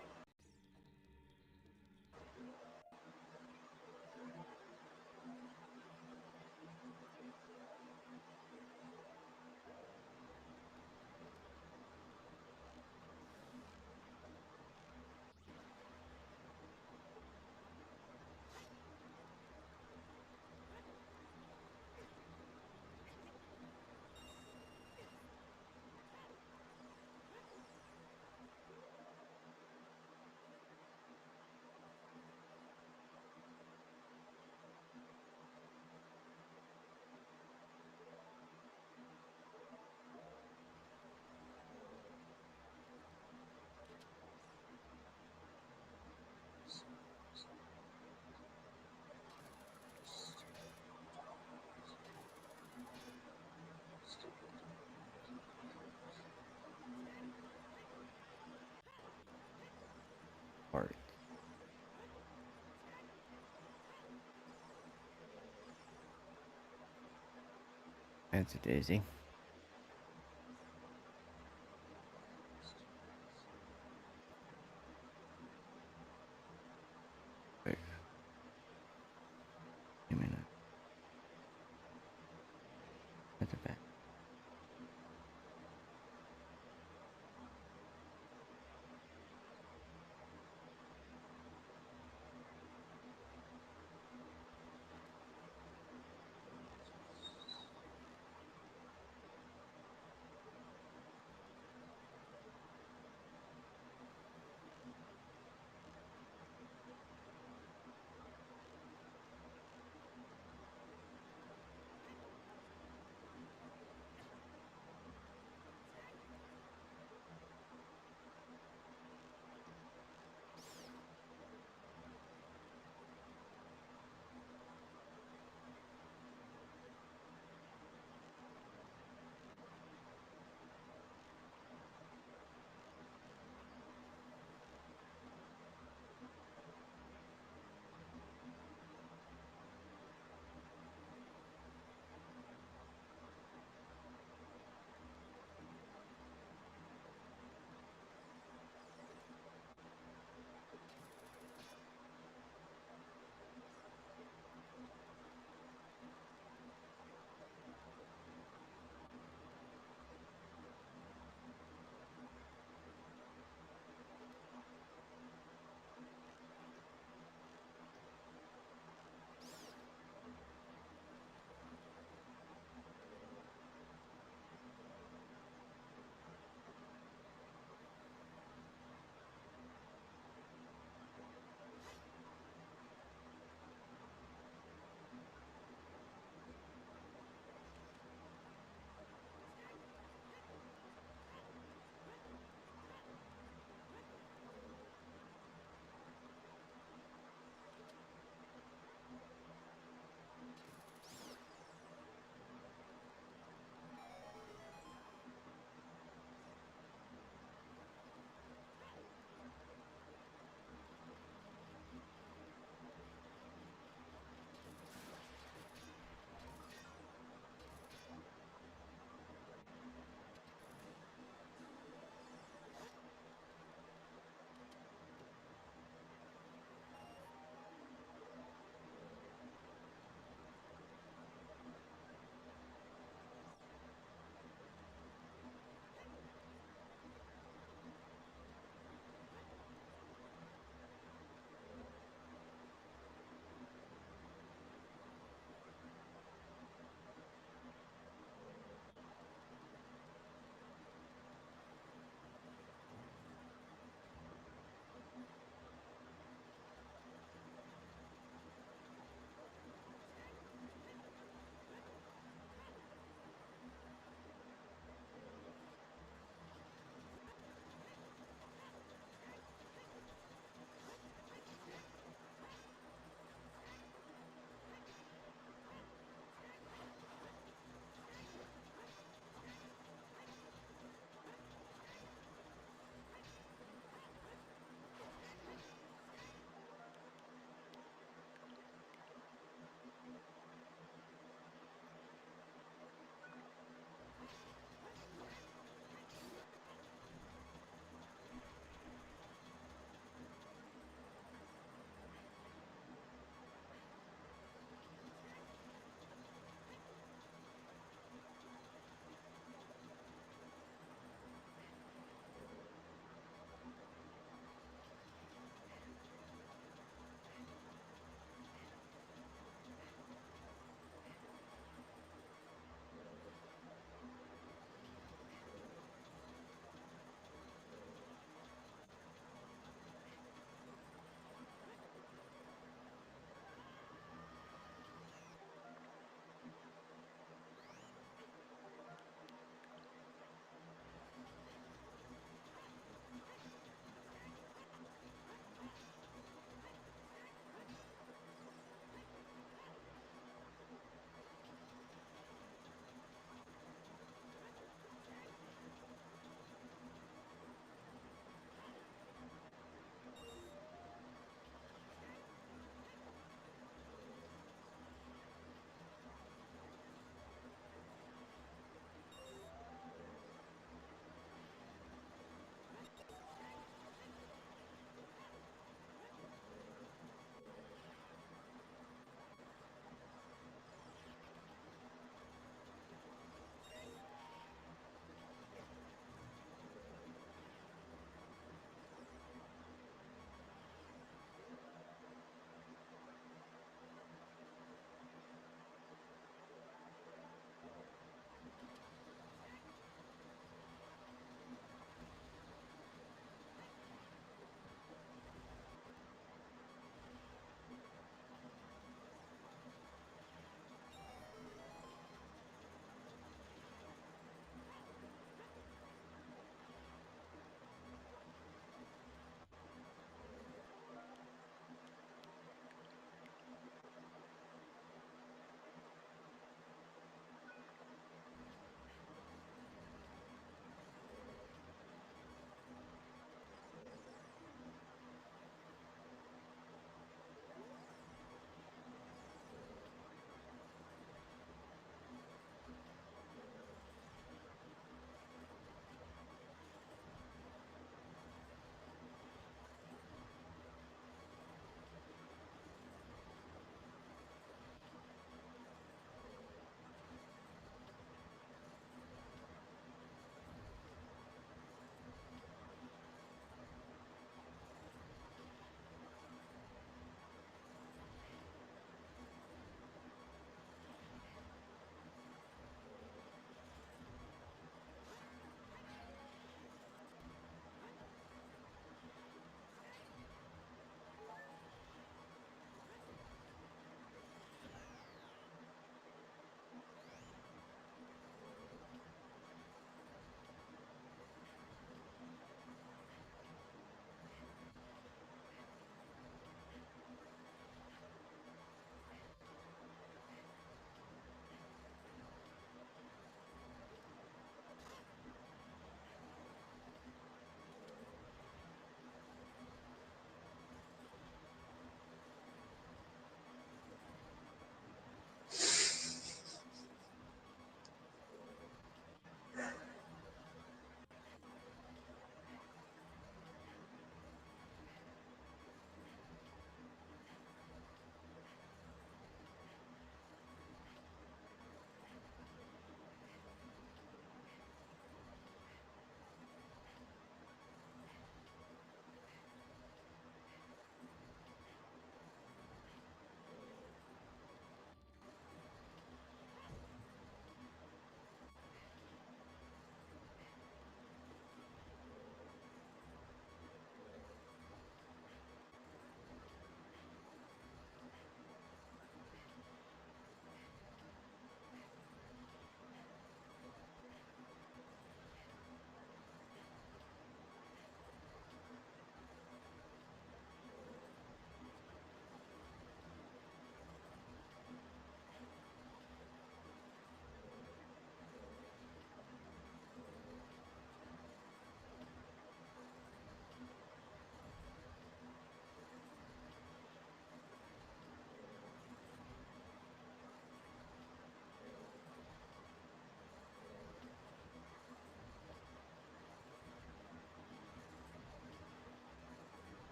Alright. Fancy Daisy. Wait a minute. That's a bad.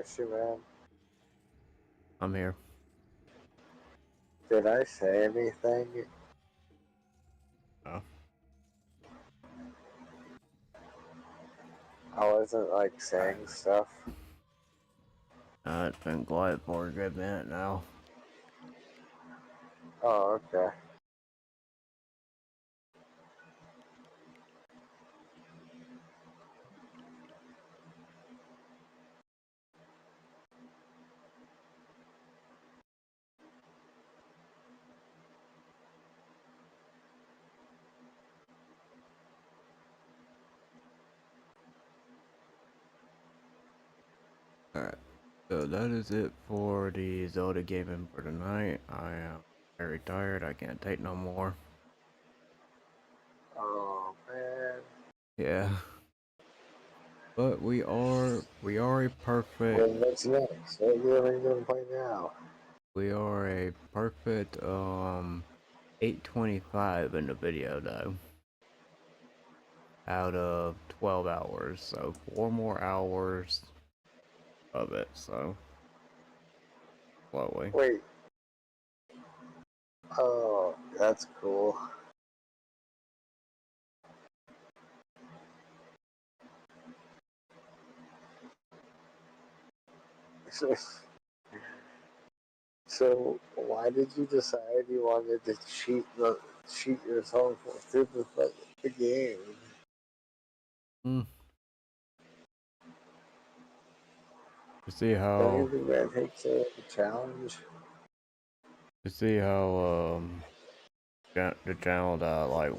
miss you, man. I'm here. Did I say anything? Oh. I wasn't like saying stuff. It's been quiet for a good minute now. Oh, okay. Alright, so that is it for the Zelda gaming for tonight. I am very tired. I can't take no more. Oh man. Yeah. But we are a perfect, Well, what's next? What are you gonna play now? we are a perfect 8:25 in the video though. Out of 12 hours, so 4 more hours of it, so slowly. Wait. Oh, that's cool. So why did you decide you wanted to cheat yourself through the game? To see Don't you how think that takes a challenge? the channel that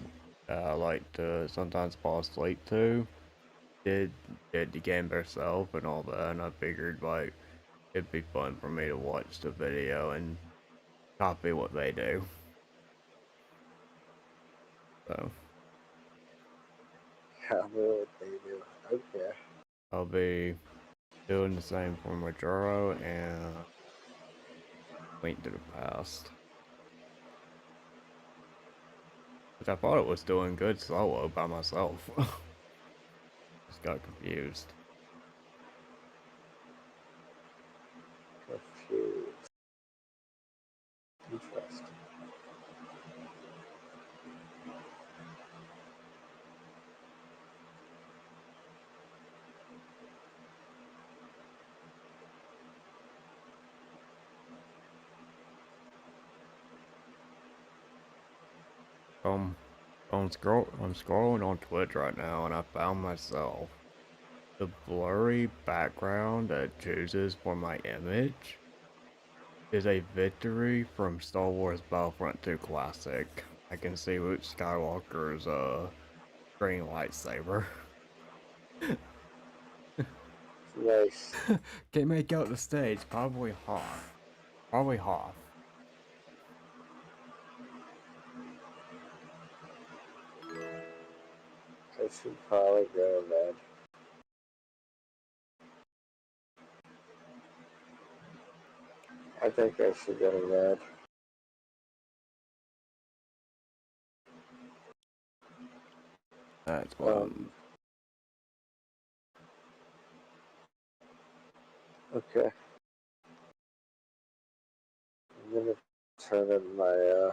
I like to sometimes fall asleep to did the game herself and all that, and I figured like it'd be fun for me to watch the video and copy what they do. So Yeah, I know what they do. Okay. I'll be doing the same for Majoro and Link to the Past. Which I thought it was doing good solo by myself. Just got confused. Confused. Interesting. Um, I'm scrolling on Twitch right now, and I found myself the blurry background that chooses for my image is a victory from Star Wars Battlefront 2 Classic. I can see Luke Skywalker's green lightsaber. Nice. Can't make out the stage. Probably Hoth. Probably Hoth. I should probably go to bed. I think I should go to bed. That's what I'm. Okay. I'm gonna turn in my